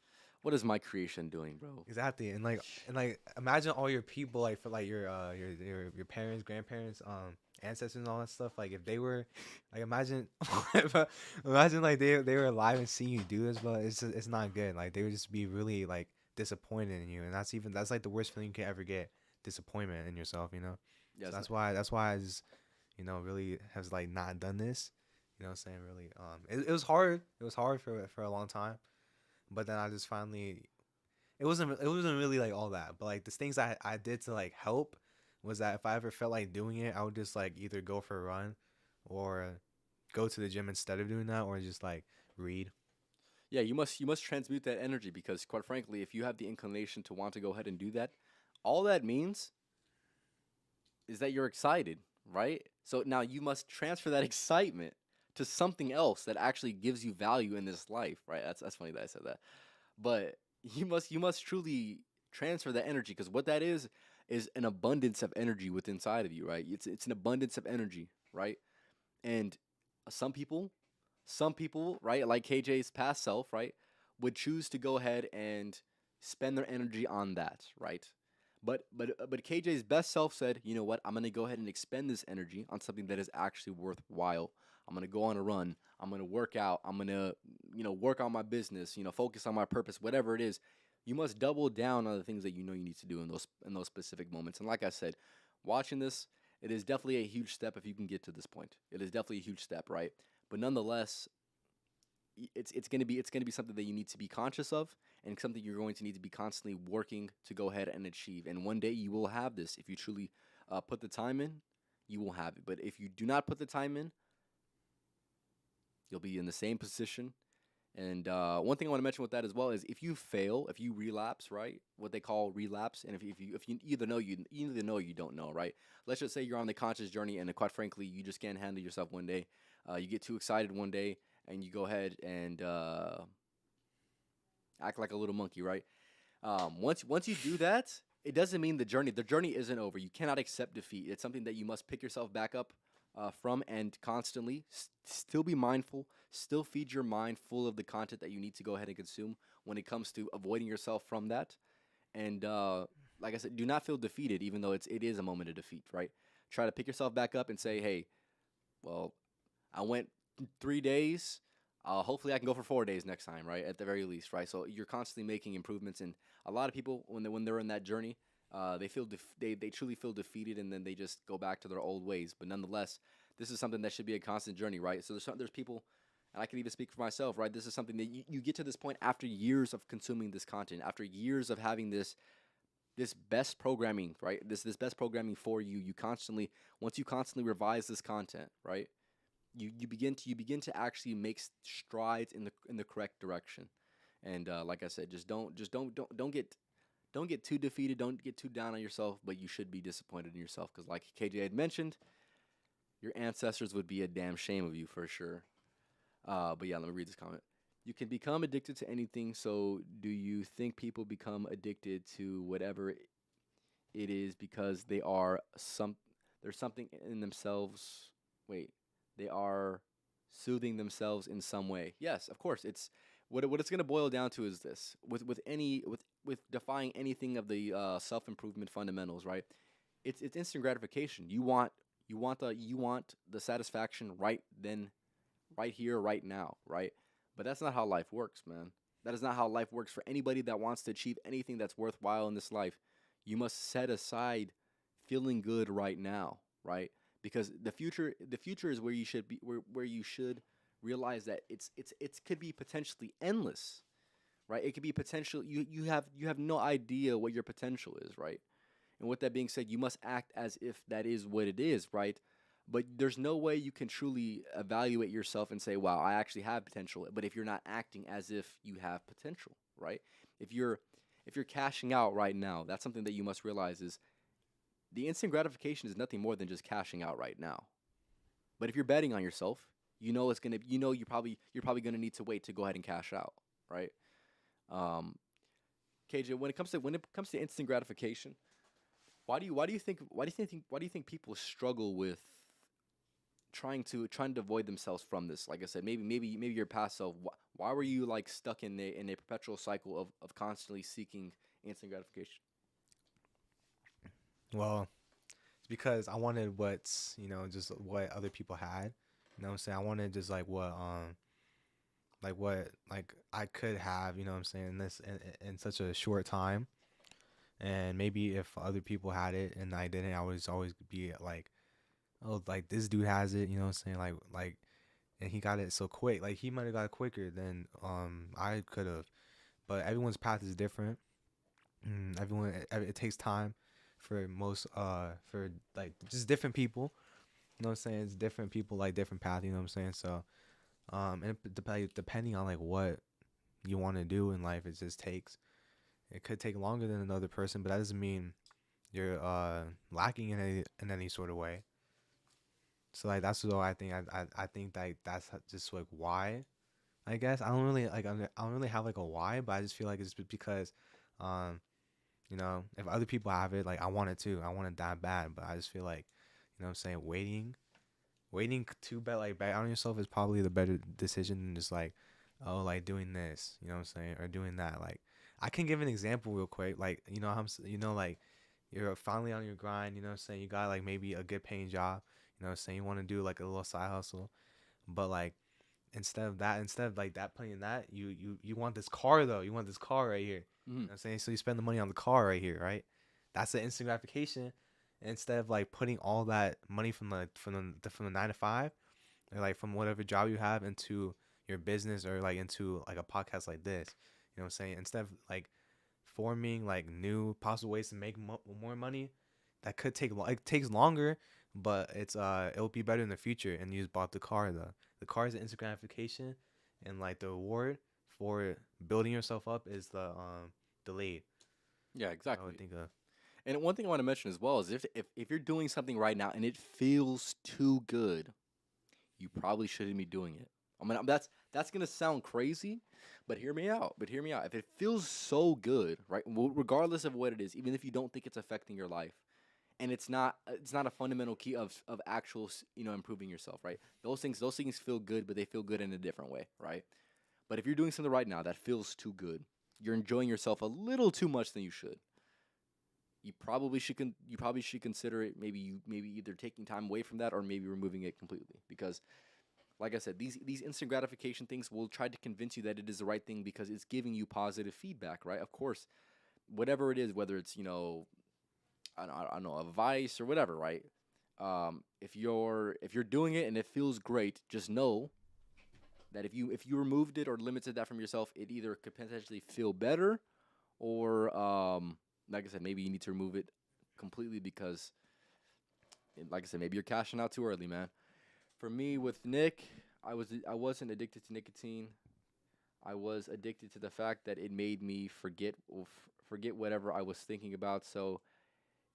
what is my creation doing, bro? exactly. And like imagine all your people, like, for like your parents, grandparents, ancestors and all that stuff. Like if they were, like, imagine imagine like they were alive and seeing you do this, but it's not good. Like they would just be really like disappointed in you, and that's like the worst feeling you can ever get, disappointment in yourself, you know. So Yes, that's why I just, really has like not done this. You know what I'm saying? Really, it was hard. It was hard for a long time, but then I just finally, it wasn't really like all that, but like the things I did to like help was that if I ever felt like doing it, I would just like either go for a run or go to the gym instead of doing that, or just like read. yeah. You must transmute that energy because, quite frankly, if you have the inclination to want to go ahead and do that, all that means is that you're excited, right? So now you must transfer that excitement to something else that actually gives you value in this life, right? That's funny that I said that. But you must truly transfer that energy because what that is an abundance of energy within inside of you, right? It's an abundance of energy, right? And some people, some people, right, like KJ's past self, right, would choose to go ahead and spend their energy on that, right? But KJ's best self said, you know what? I'm gonna go ahead and expend this energy on something that is actually worthwhile. I'm gonna go on a run. I'm gonna work out. I'm gonna, work on my business. Focus on my purpose. Whatever it is, you must double down on the things that you know you need to do in those specific moments. And like I said, watching this, it is definitely a huge step if you can get to this point. It is definitely a huge step, right? But nonetheless, it's gonna be something that you need to be conscious of, and something you're going to need to be constantly working to go ahead and achieve. And one day you will have this if you truly put the time in. You will have it. But if you do not put the time in, you'll be in the same position. And one thing I want to mention with that as well is if you fail, if you relapse, right? What they call relapse, and if you either know you either know or you don't know, right? Let's just say you're on the conscious journey, and quite frankly, you just can't handle yourself one day. You get too excited one day, and you go ahead and act like a little monkey, right? Once you do that, it doesn't mean the journey isn't over. You cannot accept defeat. It's something that you must pick yourself back up from, and constantly still be mindful, still feed your mind full of the content that you need to go ahead and consume when it comes to avoiding yourself from that. And like I said, do not feel defeated, even though it is a moment of defeat, right? Try to pick yourself back up and say, hey, well, I went 3 days. Hopefully, I can go for 4 days next time, right? At the very least, right? So you're constantly making improvements, and a lot of people, when they're in that journey, they truly feel defeated, and then they just go back to their old ways. But nonetheless, this is something that should be a constant journey, right? So there's people, and I can even speak for myself, right? This is something that you get to this point after years of consuming this content, after years of having this this best programming, right? This best programming for you. You constantly once you constantly revise this content, right? You begin to actually make strides in the correct direction. And like I said, don't get too defeated. Don't get too down on yourself. But you should be disappointed in yourself because, like KJ had mentioned, your ancestors would be a damn shame of you for sure. But yeah, let me read this comment. You can become addicted to anything. So, do you think people become addicted to whatever it is because there's something in themselves? Wait, they are soothing themselves in some way. Yes, of course. It's what it's gonna boil down to is this: with defying anything of the self improvement fundamentals, right? It's instant gratification. You want the satisfaction right then, right here, right now, right? But that's not how life works, man. That is not how life works for anybody that wants to achieve anything that's worthwhile in this life. You must set aside feeling good right now, right? Because the future is where you should be where you should realize that it could be potentially endless, right? It could be potential you have no idea what your potential is, right? And with that being said, you must act as if that is what it is, right? But there's no way you can truly evaluate yourself and say, "Wow, I actually have potential." But if you're not acting as if you have potential, right? If you're if you're cashing out right now, that's something that you must realize is the instant gratification is nothing more than just cashing out right now. But if you're betting on yourself, you're probably gonna need to wait to go ahead and cash out, right? Um, KJ, when it comes to instant gratification, why do you think people struggle with trying to avoid themselves from this? Like I said, maybe your past self. Why were you like stuck in a perpetual cycle of constantly seeking instant gratification? Well, it's because I wanted what's, just what other people had. You know what I'm saying? I wanted just like what like I could have, you know what I'm saying, in such a short time. And maybe if other people had it and I didn't, I would always be like, oh, like this dude has it, you know what I'm saying? Like and he got it so quick. Like he might have got it quicker than I could have. But everyone's path is different. It takes time for most for like just different people. You know what I'm saying? It's different people like different path, you know what I'm saying? So and depending on like what you want to do in life, it could take longer than another person, but that doesn't mean you're lacking in any sort of way. So like that's what I think. I think that that's just like why. I guess I don't really have like a why, but I just feel like it's because, um, if other people have it, like I want it too. I want it that bad, but I just feel like, what I'm saying, waiting to bet on yourself is probably the better decision than just like, oh, like doing this, you know what I'm saying, or doing that. Like I can give an example real quick. Like like you're finally on your grind. You know what I'm saying. You got like maybe a good paying job. You know what I'm saying. You want to do like a little side hustle, but like instead of like that playing that, you want this car though. You want this car right here. You know what I'm saying. So you spend the money on the car right here, right? That's the instant gratification. Instead of like putting all that money from the 9 to 5, or like from whatever job you have into your business or like into like a podcast like this, you know what I'm saying? Instead of like forming like new possible ways to make more money, that could it takes longer, but it'll be better in the future. And you just bought the car. The car is the instant gratification, and like the reward for building yourself up is the delayed. Yeah, I would exactly. think of. And one thing I want to mention as well is if you're doing something right now and it feels too good, you probably shouldn't be doing it. I mean, that's gonna sound crazy, but hear me out. But hear me out. If it feels so good, right, regardless of what it is, even if you don't think it's affecting your life, and it's not a fundamental key of actual improving yourself, right? Those things feel good, but they feel good in a different way, right? But if you're doing something right now that feels too good, you're enjoying yourself a little too much than you should. You probably should consider it. Maybe either taking time away from that or maybe removing it completely because like I said, these instant gratification things will try to convince you that it is the right thing because it's giving you positive feedback, right? Of course, whatever it is, whether it's I don't know, a vice or whatever, right? If you're doing it and it feels great, just know that if you removed it or limited that from yourself, it either could potentially feel better or like I said, maybe you need to remove it completely because, like I said, maybe you're cashing out too early, man. For me, with Nick, I wasn't addicted to nicotine. I was addicted to the fact that it made me forget whatever I was thinking about. So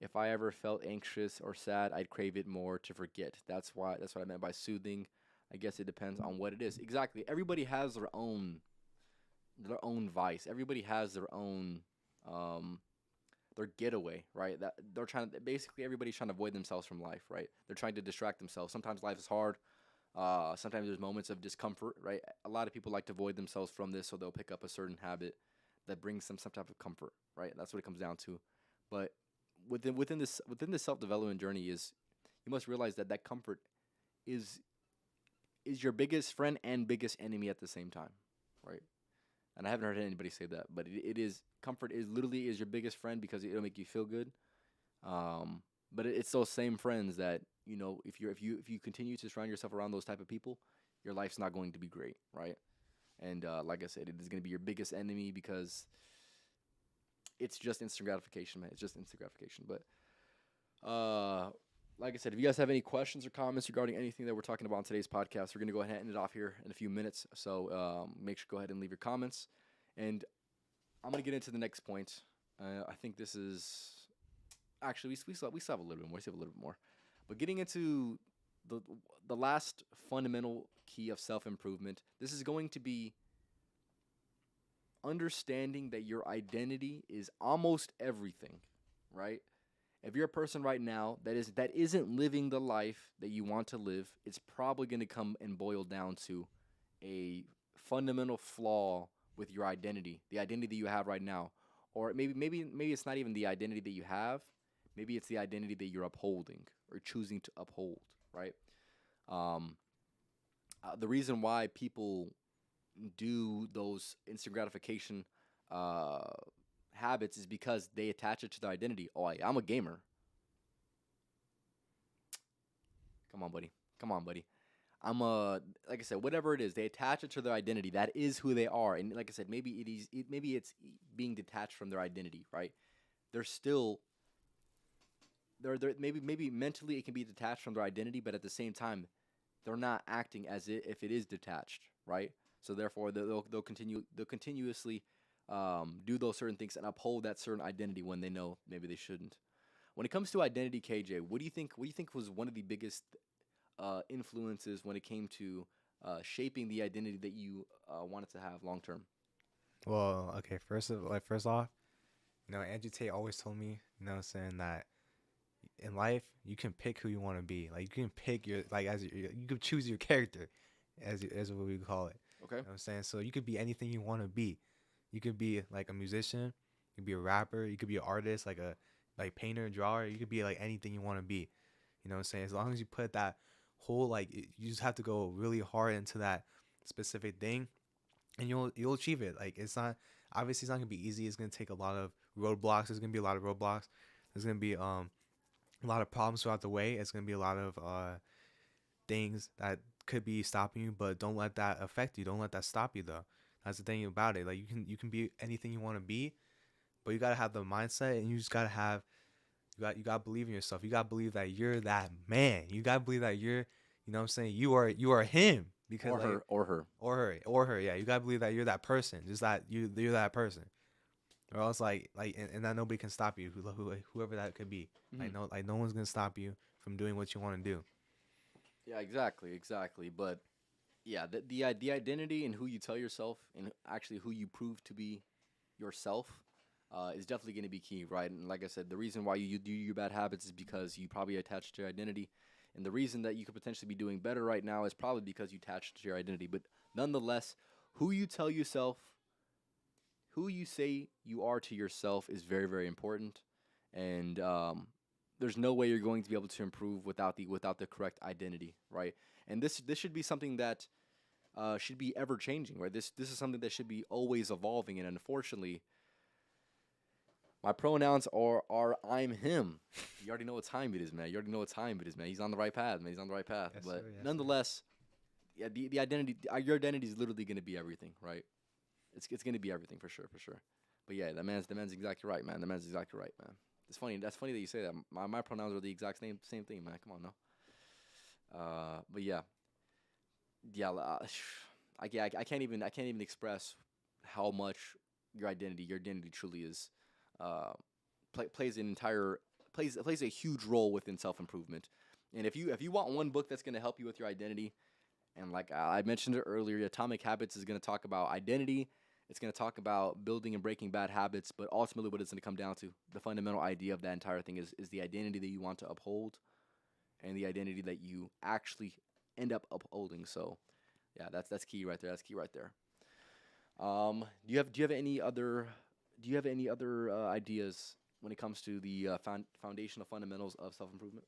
if I ever felt anxious or sad, I'd crave it more to forget. That's what I meant by soothing. I guess it depends on what it is. Exactly. Everybody has their own vice. Everybody has um their getaway, right? That they're trying to basically everybody's trying to avoid themselves from life, right? They're trying to distract themselves. Sometimes life is hard. Sometimes there's moments of discomfort, right? A lot of people like to avoid themselves from this, so they'll pick up a certain habit that brings them some type of comfort, right? That's what it comes down to. But within this self development journey is you must realize that that comfort is is your biggest friend and biggest enemy at the same time, right? And I haven't heard anybody say that, but it is comfort is literally is your biggest friend because it'll make you feel good. But it's those same friends that if you continue to surround yourself around those type of people, your life's not going to be great, right? And like I said, it is going to be your biggest enemy because it's just instant gratification, man. It's just instant gratification. But like I said, if you guys have any questions or comments regarding anything that we're talking about on today's podcast, we're going to go ahead and end it off here in a few minutes. So make sure go ahead and leave your comments. And I'm going to get into the next point. I think this is actually we still have a little bit more. We still have a little bit more. But getting into the the last fundamental key of self improvement, this is going to be understanding that your identity is almost everything, right? If you're a person right now that isn't living the life that you want to live, it's probably going to come and boil down to a fundamental flaw with your identity, the identity that you have right now. Or maybe it's not even the identity that you have. Maybe it's the identity that you're upholding or choosing to uphold, right? Um, the reason why people do those instant gratification uh, habits is because they attach it to their identity. Oh, I'm a gamer. Come on, buddy. Come on, buddy. I'm a like I said, whatever it is, they attach it to their identity. That is who they are. And like I said, maybe it's being detached from their identity, right? They're still they're maybe mentally it can be detached from their identity, but at the same time, they're not acting as if it is detached, right? So therefore, they'll continuously do those certain things and uphold that certain identity when they know maybe they shouldn't. When it comes to identity, KJ, what do you think? What do you think was one of the biggest influences when it came to shaping the identity that you wanted to have long term? Well, okay. First off, Andrew Tate always told me, saying that in life you can pick who you want to be. Like you can pick your like as you can choose your character, as what we call it. Okay. I'm saying? So you could be anything you want to be. You could be like a musician, you could be a rapper, you could be an artist, like a painter, drawer. You could be like anything you want to be. You know what I'm saying? As long as you put that whole you just have to go really hard into that specific thing, and you'll achieve it. Like it's not obviously it's not gonna be easy. It's gonna take a lot of roadblocks. There's gonna be a lot of roadblocks. There's gonna be a lot of problems throughout the way. It's gonna be a lot of things that could be stopping you, but don't let that affect you. Don't let that stop you though. That's the thing about it. Like you can be anything you want to be, but you gotta have the mindset, and you just gotta have you gotta believe in yourself. You gotta believe that you're that man. You gotta believe that you know what I'm saying, you are him, because Or her, or her. or her. Yeah, you gotta believe that you're that person. Just that you're that person. Or else and that nobody can stop you. Whoever that could be. Mhm. No one's gonna stop you from doing what you want to do. Yeah, exactly. But yeah, the identity and who you tell yourself and actually who you prove to be yourself is definitely going to be key, right? And like I said, the reason why you do your bad habits is because you probably attached to your identity, and the reason that you could potentially be doing better right now is probably because you attached to your identity. But nonetheless, who you tell yourself, who you say you are to yourself, is very very important, and there's no way you're going to be able to improve without the correct identity, right? And this should be something that should be ever changing, right? This is something that should be always evolving, and unfortunately, my pronouns are I'm him. You already know what time it is, man. You already know what time it is, man. He's on the right path, man. He's on the right path. Yes, But sir. Yes, sir. nonetheless, yeah, the identity, your identity is literally going to be everything, right? It's going to be everything for sure, for sure. But yeah, the man's exactly right, man. The man's exactly right, man. It's funny. That's funny that you say that. My pronouns are the exact same thing, man. Come on, no. But yeah, yeah. I can't even express how much your identity truly is. Uh, plays an entire plays a huge role within self improvement. And if you want one book that's gonna help you with your identity, and like I mentioned it earlier, Atomic Habits is gonna talk about identity. It's gonna talk about building and breaking bad habits, but ultimately, what it's gonna come down to, the fundamental idea of that entire thing is the identity that you want to uphold and the identity that you actually end up upholding. So yeah, that's key right there. That's key right there. Do you have any other ideas when it comes to the foundational fundamentals of self improvement?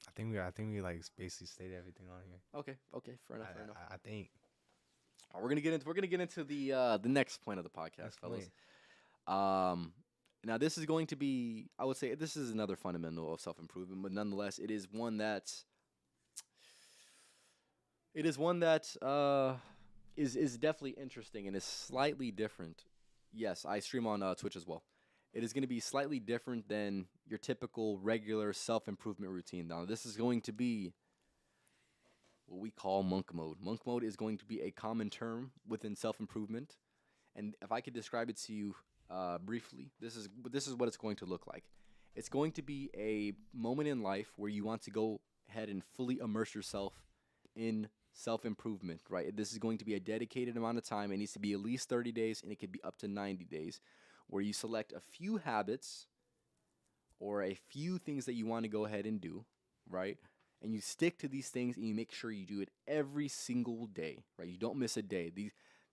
I think we like basically stated everything on here. Okay, okay, fair enough, fair enough. I think We're gonna get into the next point of the podcast, that's fellas. funny. Um, Now this is going to be, I would say, this is another fundamental of self improvement, but nonetheless, it is one that is definitely interesting and is slightly different. Yes, I stream on Twitch as well. It is going to be slightly different than your typical regular self improvement routine. Now, this is going to be what we call monk mode. Monk mode is going to be a common term within self improvement, and if I could describe it to you briefly, this is what it's going to look like. It's going to be a moment in life where you want to go ahead and fully immerse yourself in self improvement, right? This is going to be a dedicated amount of time. It needs to be at least 30 days, and it could be up to 90 days, where you select a few habits or a few things that you want to go ahead and do, right? And you stick to these things and you make sure you do it every single day, right? You don't miss a day.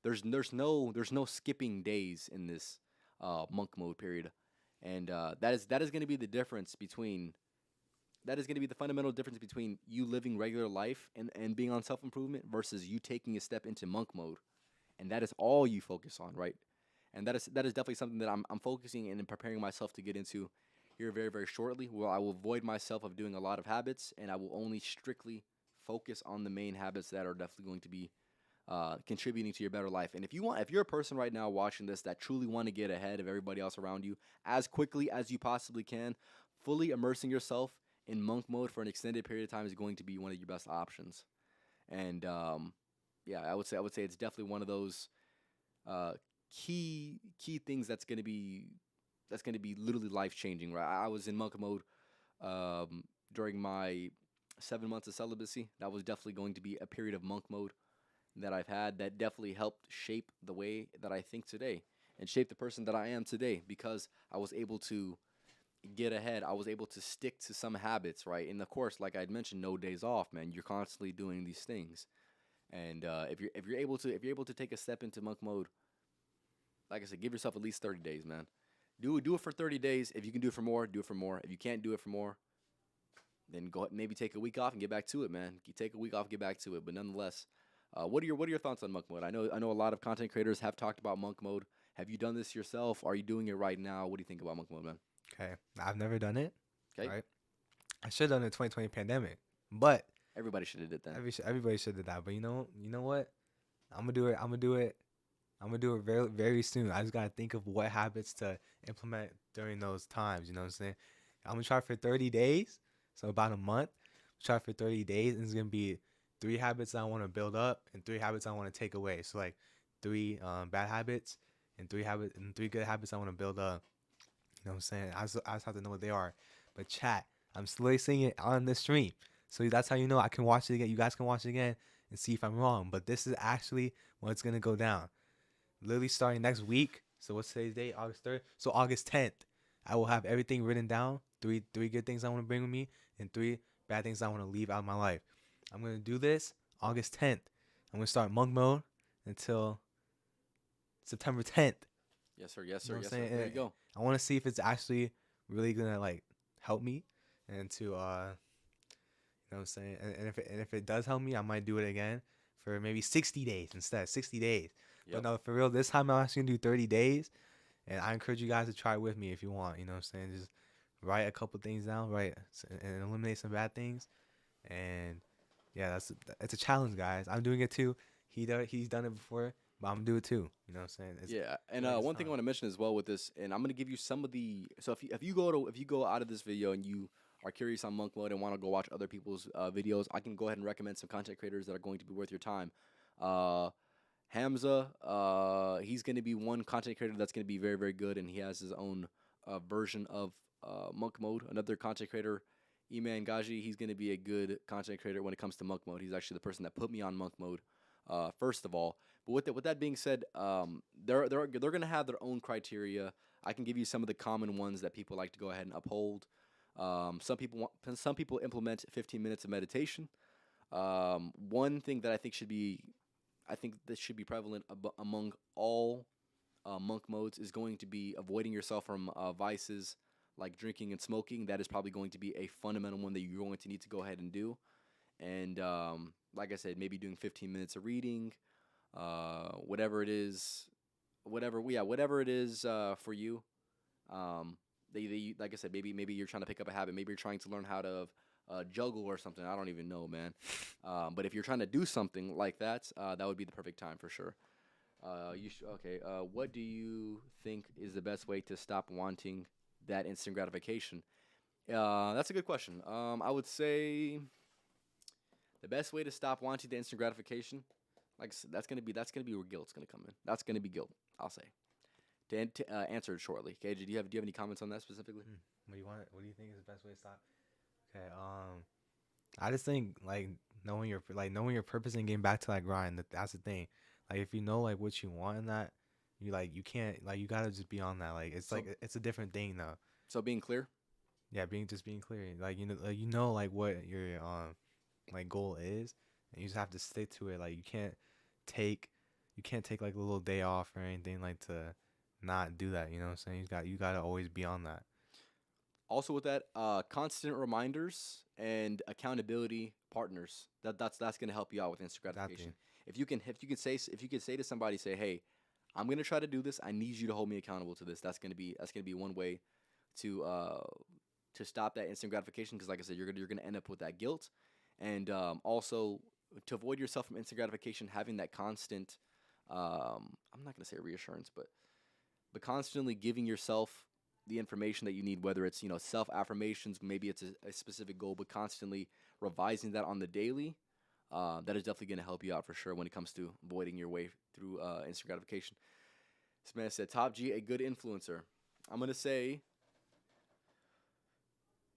There's no skipping days in this monk mode period, and that is going to be the difference between that is going to be the fundamental difference between you living regular life and being on self improvement versus you taking a step into monk mode, and that is all you focus on, right? And that is definitely something that I'm focusing and preparing myself to get into here very very shortly. Where I will avoid myself of doing a lot of habits, and I will only strictly focus on the main habits that are definitely going to be contributing to your better life. And if you're a person right now watching this that truly want to get ahead of everybody else around you as quickly as you possibly can, fully immersing yourself in monk mode for an extended period of time is going to be one of your best options. And yeah, I would say it's definitely one of those uh, key things that's gonna be literally life changing. Right, I was in monk mode during my 7 months of celibacy. That was definitely going to be a period of monk mode that I've had that definitely helped shape the way that I think today and shape the person that I am today because I was able to get ahead. I was able to stick to some habits, right? And of course, like I'd mentioned, no days off, man. You're constantly doing these things. And if you're able to take a step into monk mode, like I said, give yourself at least 30 days, man. Do it for 30 days. If you can do it for more, do it for more. If you can't do it for more, then go maybe take a week off and get back to it, man. You take a week off, get back to it. But nonetheless, what are your thoughts on monk mode? I know a lot of content creators have talked about monk mode. Have you done this yourself? Are you doing it right now? What do you think about monk mode, man? Okay, I've never done it. Okay, Right, I should have done the 2020 pandemic, but everybody should have did that. everybody should have that. But you know what? I'm gonna do it. I'm gonna do it. I'm gonna do it very very soon. I just gotta think of what habits to implement during those times. You know what I'm saying? I'm gonna try for 30 days, so about a month. Try for 30 days, and it's gonna be 3 habits I want to build up and 3 habits I want to take away. So like 3 bad habits and 3 good habits I want to build up. You know what I'm saying? I just have to know what they are. But chat, I'm slowly seeing it on the stream. So that's how you know I can watch it again. You guys can watch it again and see if I'm wrong. But this is actually when it's gonna go down. Literally starting next week. So what's today's date? August 3rd. So August 10th, I will have everything written down. Three good things I want to bring with me, and 3 bad things I want to leave out of my life. I'm gonna do this August 10th. I'm gonna start monk mode until September 10th. Yes, sir. Yes, You know sir. what Yes, I'm sir. saying? There you go. I want to see if it's actually really gonna like help me and to you know what I'm saying? And if it does help me, I might do it again for maybe 60 days instead. 60 days. But Yep. no, for real, this time I'm actually gonna do 30 days. And I encourage you guys to try it with me if you want. You know what I'm saying? Just write a couple things down, and eliminate some bad things. And yeah, it's a challenge, guys. I'm doing it too. He's done it before. but I'm gonna do it too. You know what I'm saying? Yeah, I and feel like it's one thing I time. want to mention as well with this, and I'm gonna give you some of the. So if you go out of this video and you are curious on monk mode and want to go watch other people's videos, I can go ahead and recommend some content creators that are going to be worth your time. Uh, Hamza, he's going to be one content creator that's going to be very, very good, and he has his own version of monk mode. Another content creator, Iman Gaji, he's going to be a good content creator when it comes to monk mode. He's actually the person that put me on monk mode, first of all. But with that being said, they're going to have their own criteria. I can give you some of the common ones that people like to go ahead and uphold. Some people implement 15 minutes of meditation. One thing that I think this should be prevalent among all monk modes is going to be avoiding yourself from vices like drinking and smoking. That is probably going to be a fundamental one that you're going to need to go ahead and do. And like I said, maybe doing 15 minutes of reading, whatever it is, whatever it is for you. Um, like I said, maybe you're trying to pick up a habit. Maybe you're trying to learn how to juggle or something. I don't even know, man. But if you're trying to do something like that, that would be the perfect time for sure. Okay. What do you think is the best way to stop wanting that instant gratification? That's a good question. I would say the best way to stop wanting the instant gratification, that's gonna be where guilt's gonna come in. That's gonna be guilt. I'll say. To answer it shortly, KJ, do you have any comments on that specifically? What do you want? What do you think is the best way to stop? Okay. I just think like knowing your purpose and getting back to that grind. That's the thing. Like if you know like what you want in that, you can't like you gotta just be on that. Like it's So, like it's a different thing now. so being clear. Yeah, being clear. Like like what your like goal is, and you just have to stick to it. Like take you can't take like a little day off or anything like to not do that. You know what I'm saying? You gotta always be on that. Also, with that, constant reminders and accountability partners. That's gonna help you out with instant That thing. gratification. If you could say to somebody, say, hey, I'm gonna try to do this. I need you to hold me accountable to this. That's gonna be one way to uh to stop that instant gratification. Because like I said, you're gonna end up with that guilt, and also to avoid yourself from instant gratification, having that constant. I'm not gonna say reassurance, but constantly giving yourself the information that you need, whether it's self affirmations, maybe it's a specific goal, but constantly revising that on the daily. That is definitely going to help you out for sure when it comes to avoiding your way through instant gratification. This man said, "Top G, a good influencer." I'm gonna say,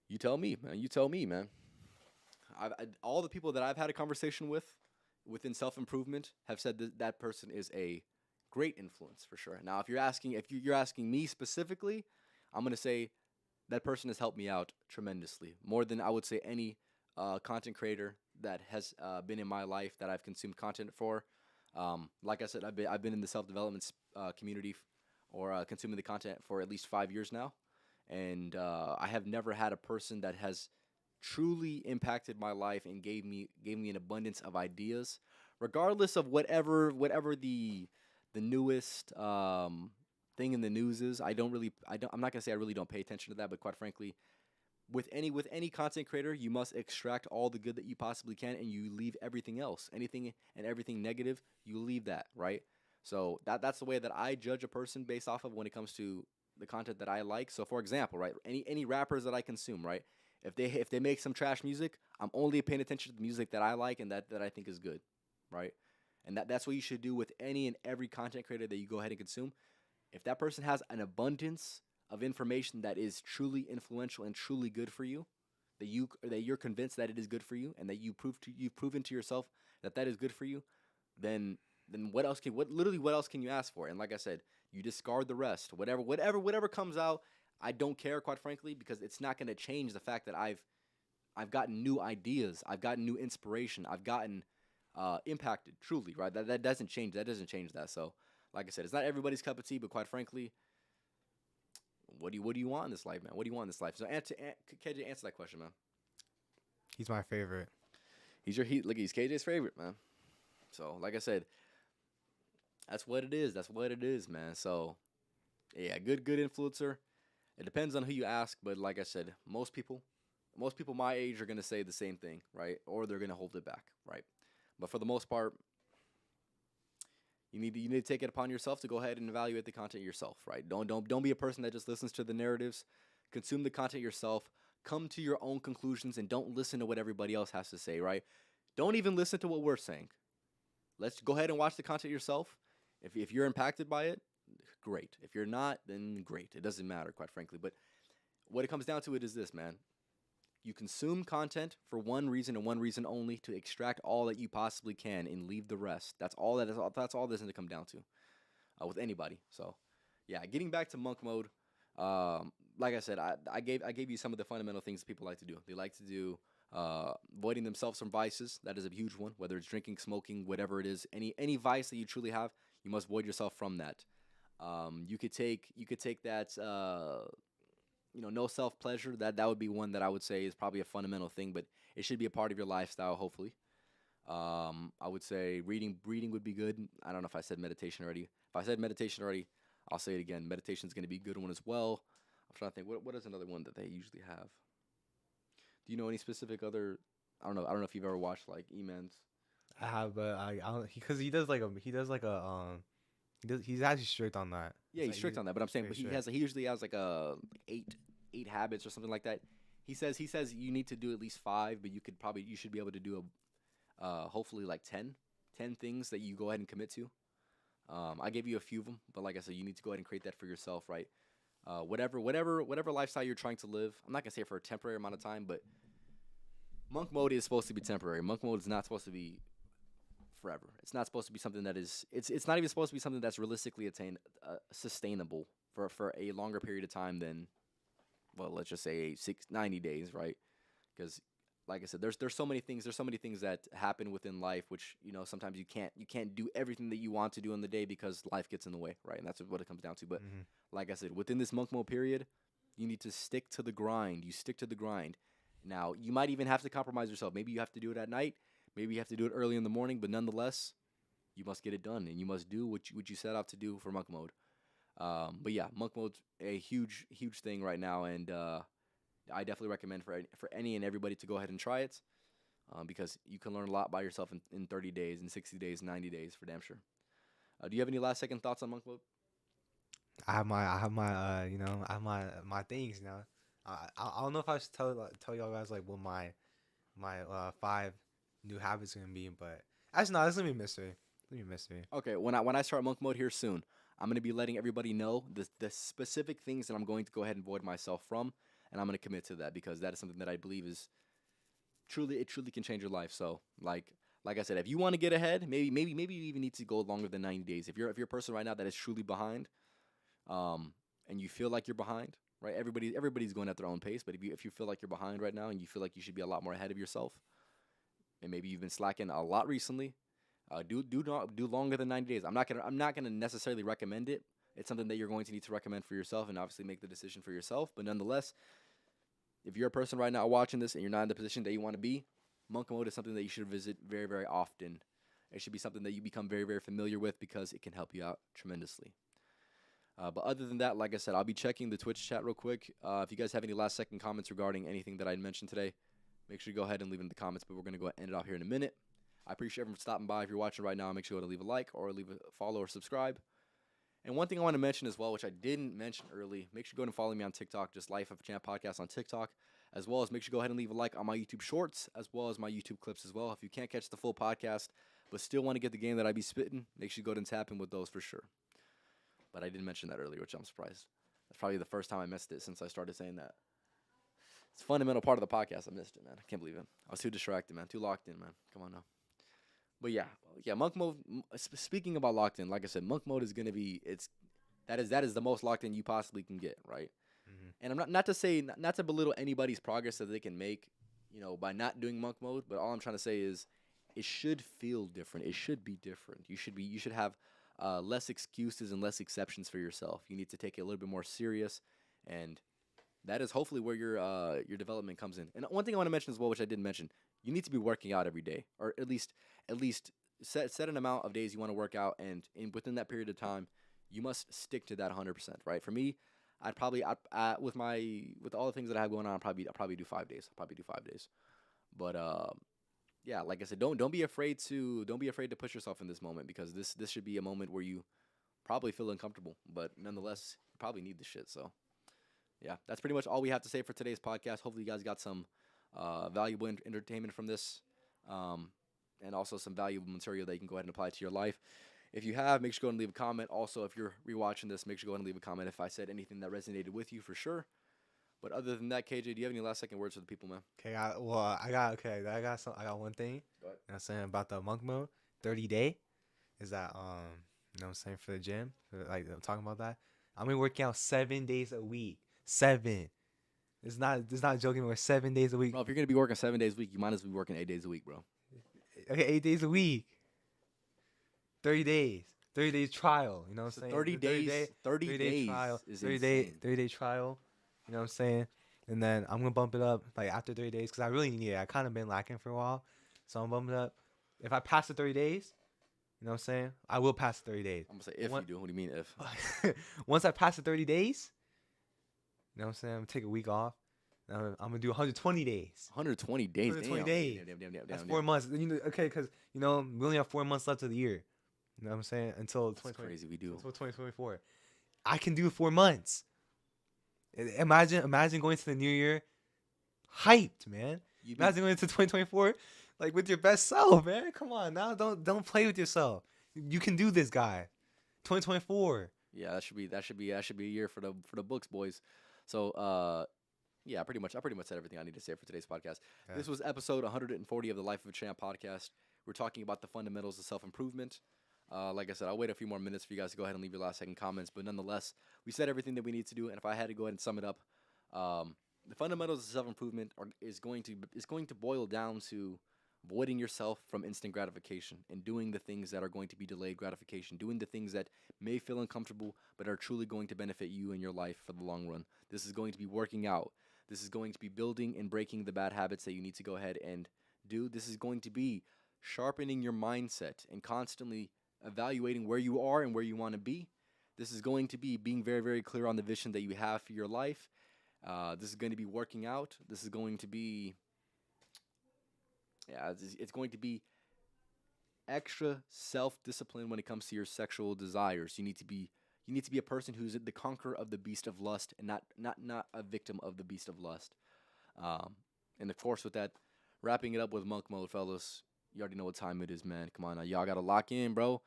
you tell me, man. You tell me, man. All the people that I've had a conversation with within self improvement have said that that person is a great influence for sure. Now, if you're asking me specifically, I'm gonna say that person has helped me out tremendously, more than I would say any content creator that has been in my life that I've consumed content for. Like I said, I've been in the self development community or consuming the content for at least 5 years now, and I have never had a person that has truly impacted my life and gave me an abundance of ideas, regardless of whatever the newest thing in the news is. I'm not gonna say I really don't pay attention to that, but quite frankly, with any content creator, you must extract all the good that you possibly can, and you leave everything else, anything and everything negative, you leave that, right? So that's the way that I judge a person based off of when it comes to the content that I like. So for example, right, any rappers that I consume, right, if they make some trash music, I'm only paying attention to the music that I like and that I think is good, right? And that's what you should do with any and every content creator that you go ahead and consume. If that person has an abundance of information that is truly influential and truly good for you, that you're convinced that it is good for you, and that you've proven to yourself that that is good for you, then what else can you ask for? And like I said, you discard the rest. Whatever comes out, I don't care, quite frankly, because it's not going to change the fact that I've gotten new ideas, I've gotten new inspiration, I've gotten impacted truly, right? That doesn't change. That doesn't change that. So, like I said, it's not everybody's cup of tea, but quite frankly, what do you want in this life, man? What do you want in this life? So, KJ, answer that question, man. He's my favorite. He's KJ's favorite, man. So, like I said, that's what it is. That's what it is, man. So, yeah, good influencer. It depends on who you ask, but like I said, most people my age are gonna say the same thing, right? Or they're gonna hold it back, right? But for the most part, You need to take it upon yourself to go ahead and evaluate the content yourself, right? Don't be a person that just listens to the narratives. Consume the content yourself. Come to your own conclusions and don't listen to what everybody else has to say, right? Don't even listen to what we're saying. Let's go ahead and watch the content yourself. If you're impacted by it, great. If you're not, then great. It doesn't matter, quite frankly. But what it comes down to it is this, man. You consume content for one reason and one reason only, to extract all that you possibly can and leave the rest. That's all that is. That's all this is to come down to with anybody. So, yeah, getting back to monk mode. Like I said, I gave you some of the fundamental things that people like to do. They like to do avoiding themselves from vices. That is a huge one. Whether it's drinking, smoking, whatever it is, any vice that you truly have, you must avoid yourself from that. You could take that. No self pleasure. That would be one that I would say is probably a fundamental thing, but it should be a part of your lifestyle. Hopefully, I would say reading would be good. I don't know if I said meditation already. If I said meditation already, I'll say it again. Meditation is going to be a good one as well. I'm trying to think. What is another one that they usually have? Do you know any specific other? I don't know if you've ever watched like E-Man's. I have, but I don't, because he does like he's actually strict on that. Yeah, he's strict on that. But I'm saying, but he usually has like eight habits or something like that. He says you need to do at least 5, but you should be able to do hopefully like 10 things that you go ahead and commit to. I gave you a few of them, but like I said, you need to go ahead and create that for yourself, right? Whatever lifestyle you're trying to live. I'm not gonna say for a temporary amount of time, but monk mode is supposed to be temporary. Monk mode is not supposed to be forever. It's not supposed to be something that is. It's not even supposed to be something that's realistically sustainable for a longer period of time than, well, let's just say 90 days, right? Because, like I said, there's so many things. There's so many things that happen within life, which sometimes you can't do everything that you want to do in the day because life gets in the way, right? And that's what it comes down to. But like I said, within this monk mode period, you need to stick to the grind. You stick to the grind. Now, you might even have to compromise yourself. Maybe you have to do it at night. Maybe you have to do it early in the morning. But nonetheless, you must get it done, and you must do what you set out to do for monk mode. But yeah, monk mode's a huge thing right now, and I definitely recommend for any and everybody to go ahead and try it, because you can learn a lot by yourself in 30 days, in 60 days, 90 days, for damn sure. Do you have any last second thoughts on monk mode? I have my things now. I don't know if I should tell y'all guys like what my 5 new habits are gonna be, but actually no, it's gonna be mystery. Okay, when I start monk mode here soon, I'm gonna be letting everybody know the specific things that I'm going to go ahead and avoid myself from, and I'm gonna commit to that because that is something that I believe is truly can change your life. So like I said, if you want to get ahead, maybe you even need to go longer than 90 days. If you're a person right now that is truly behind, and you feel like you're behind, right? Everybody's going at their own pace, but if you feel like you're behind right now and you feel like you should be a lot more ahead of yourself, and maybe you've been slacking a lot recently, do longer than 90 days. I'm not gonna necessarily recommend it. It's something that you're going to need to recommend for yourself and obviously make the decision for yourself. But nonetheless, if you're a person right now watching this and you're not in the position that you want to be, monk mode is something that you should visit very, very often. It should be something that you become very, very familiar with because it can help you out tremendously. But other than that, like I said, I'll be checking the Twitch chat real quick. If you guys have any last second comments regarding anything that I mentioned today, make sure you go ahead and leave in the comments. But we're going to go ahead and end it off here in a minute. I appreciate everyone for stopping by. If you're watching right now, make sure to leave a like or leave a follow or subscribe. And one thing I want to mention as well, which I didn't mention early, make sure you go ahead and follow me on TikTok, just Life of a Champ Podcast on TikTok, as well as make sure you go ahead and leave a like on my YouTube Shorts, as well as my YouTube clips as well. If you can't catch the full podcast, but still want to get the game that I be spitting, make sure you go ahead and tap in with those for sure. But I didn't mention that earlier, which I'm surprised. That's probably the first time I missed it since I started saying that. It's a fundamental part of the podcast. I missed it, man. I can't believe it. I was too distracted, man. Too locked in, man. Come on now. But yeah, monk mode. Speaking about locked in, like I said, monk mode is gonna be that is the most locked in you possibly can get, right? And I'm not to belittle anybody's progress that they can make, by not doing monk mode. But all I'm trying to say is, it should feel different. It should be different. You should have less excuses and less exceptions for yourself. You need to take it a little bit more serious, and that is hopefully where your development comes in. And one thing I want to mention as well, which I didn't mention, you need to be working out every day, or at least set an amount of days you want to work out, and within that period of time, you must stick to that 100%. Right? For me, I'd probably with all the things that I have going on, I'll probably do 5 days. But yeah, like I said, don't be afraid to push yourself in this moment, because this should be a moment where you probably feel uncomfortable, but nonetheless, you probably need the shit. So yeah, that's pretty much all we have to say for today's podcast. Hopefully, you guys got some valuable entertainment from this, um, and also some valuable material that you can go ahead and apply to your life. If you have, make sure to go and leave a comment. Also, if you're rewatching this, make sure to go ahead and leave a comment if I said anything that resonated with you, for sure. But other than that, KJ, do you have any last second words for the people, man? Okay, I got one thing. Go ahead. You know what I'm saying about the monk mode, 30-day, is that you know what I'm saying, for the gym, like I'm talking about that. I'm been working out 7 days a week. 7. It's not joking. We're 7 days a week. Bro, if you're gonna be working 7 days a week, you might as well be working 8 days a week, bro. Okay, 8 days a week. 30 days. 30 days trial. You know what I'm saying? 30 days. 30 days trial. is 30-day trial. You know what I'm saying? And then I'm gonna bump it up like after 30 days because I really need it. I kind of been lacking for a while, so I'm bumping it up. If I pass the 30 days, you know what I'm saying? I will pass the 30 days. I'm gonna say if you do. What do you mean if? Once I pass the 30 days, you know what I'm saying? I'm gonna take a week off. I'm gonna do 120 days. 120 days. 120 days. Damn. That's 4 months. You know, okay, because you know we only have 4 months left of the year. You know what I'm saying? Until That's crazy. We do. Until 2024. I can do 4 months. Imagine going to the new year, hyped, man. Imagine going into 2024, like with your best self, man. Come on, now don't play with yourself. You can do this, guy. 2024. Yeah, that should be a year for the books, boys. So yeah, I pretty much said everything I need to say for today's podcast. Yeah. This was episode 140 of the Life of a Champ podcast. We're talking about the fundamentals of self-improvement. Like I said, I'll wait a few more minutes for you guys to go ahead and leave your last second comments. But nonetheless, we said everything that we need to do. And if I had to go ahead and sum it up, the fundamentals of self-improvement is going to boil down to voiding yourself from instant gratification and doing the things that are going to be delayed gratification, doing the things that may feel uncomfortable but are truly going to benefit you and your life for the long run. This is going to be working out. This is going to be building and breaking the bad habits that you need to go ahead and do. This is going to be sharpening your mindset and constantly evaluating where you are and where you want to be. This is going to be being very, very clear on the vision that you have for your life. This is going to be working out. This is going to be, it's going to be extra self-discipline when it comes to your sexual desires. You need to be a person who's the conqueror of the beast of lust and not a victim of the beast of lust. And of course, with that, wrapping it up with monk mode, fellas. You already know what time it is, man. Come on now. Y'all got to lock in, bro.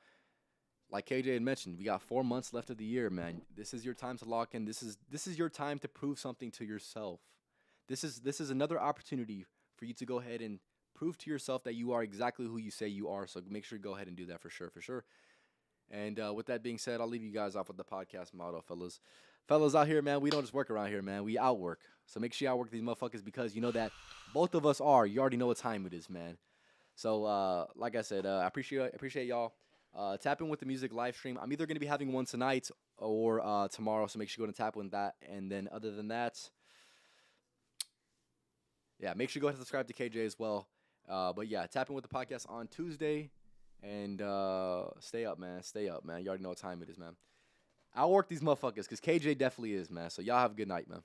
Like KJ had mentioned, we got 4 months left of the year, man. This is your time to lock in. This is your time to prove something to yourself. This is another opportunity for you to go ahead and prove to yourself that you are exactly who you say you are. So make sure to go ahead and do that for sure. And with that being said, I'll leave you guys off with the podcast motto, fellas. Fellas out here, man, we don't just work around here, man. We outwork. So make sure you outwork these motherfuckers because you know that both of us are. You already know what time it is, man. So, like I said, I appreciate y'all. Tap in with the music live stream. I'm either going to be having one tonight or tomorrow, so make sure you go and tap in with that. And then other than that, yeah, make sure you go ahead and subscribe to KJ as well. But yeah, tap in with the podcast on Tuesday. And stay up, man. Stay up, man. You already know what time it is, man. I'll work these motherfuckers because KJ definitely is, man. So y'all have a good night, man.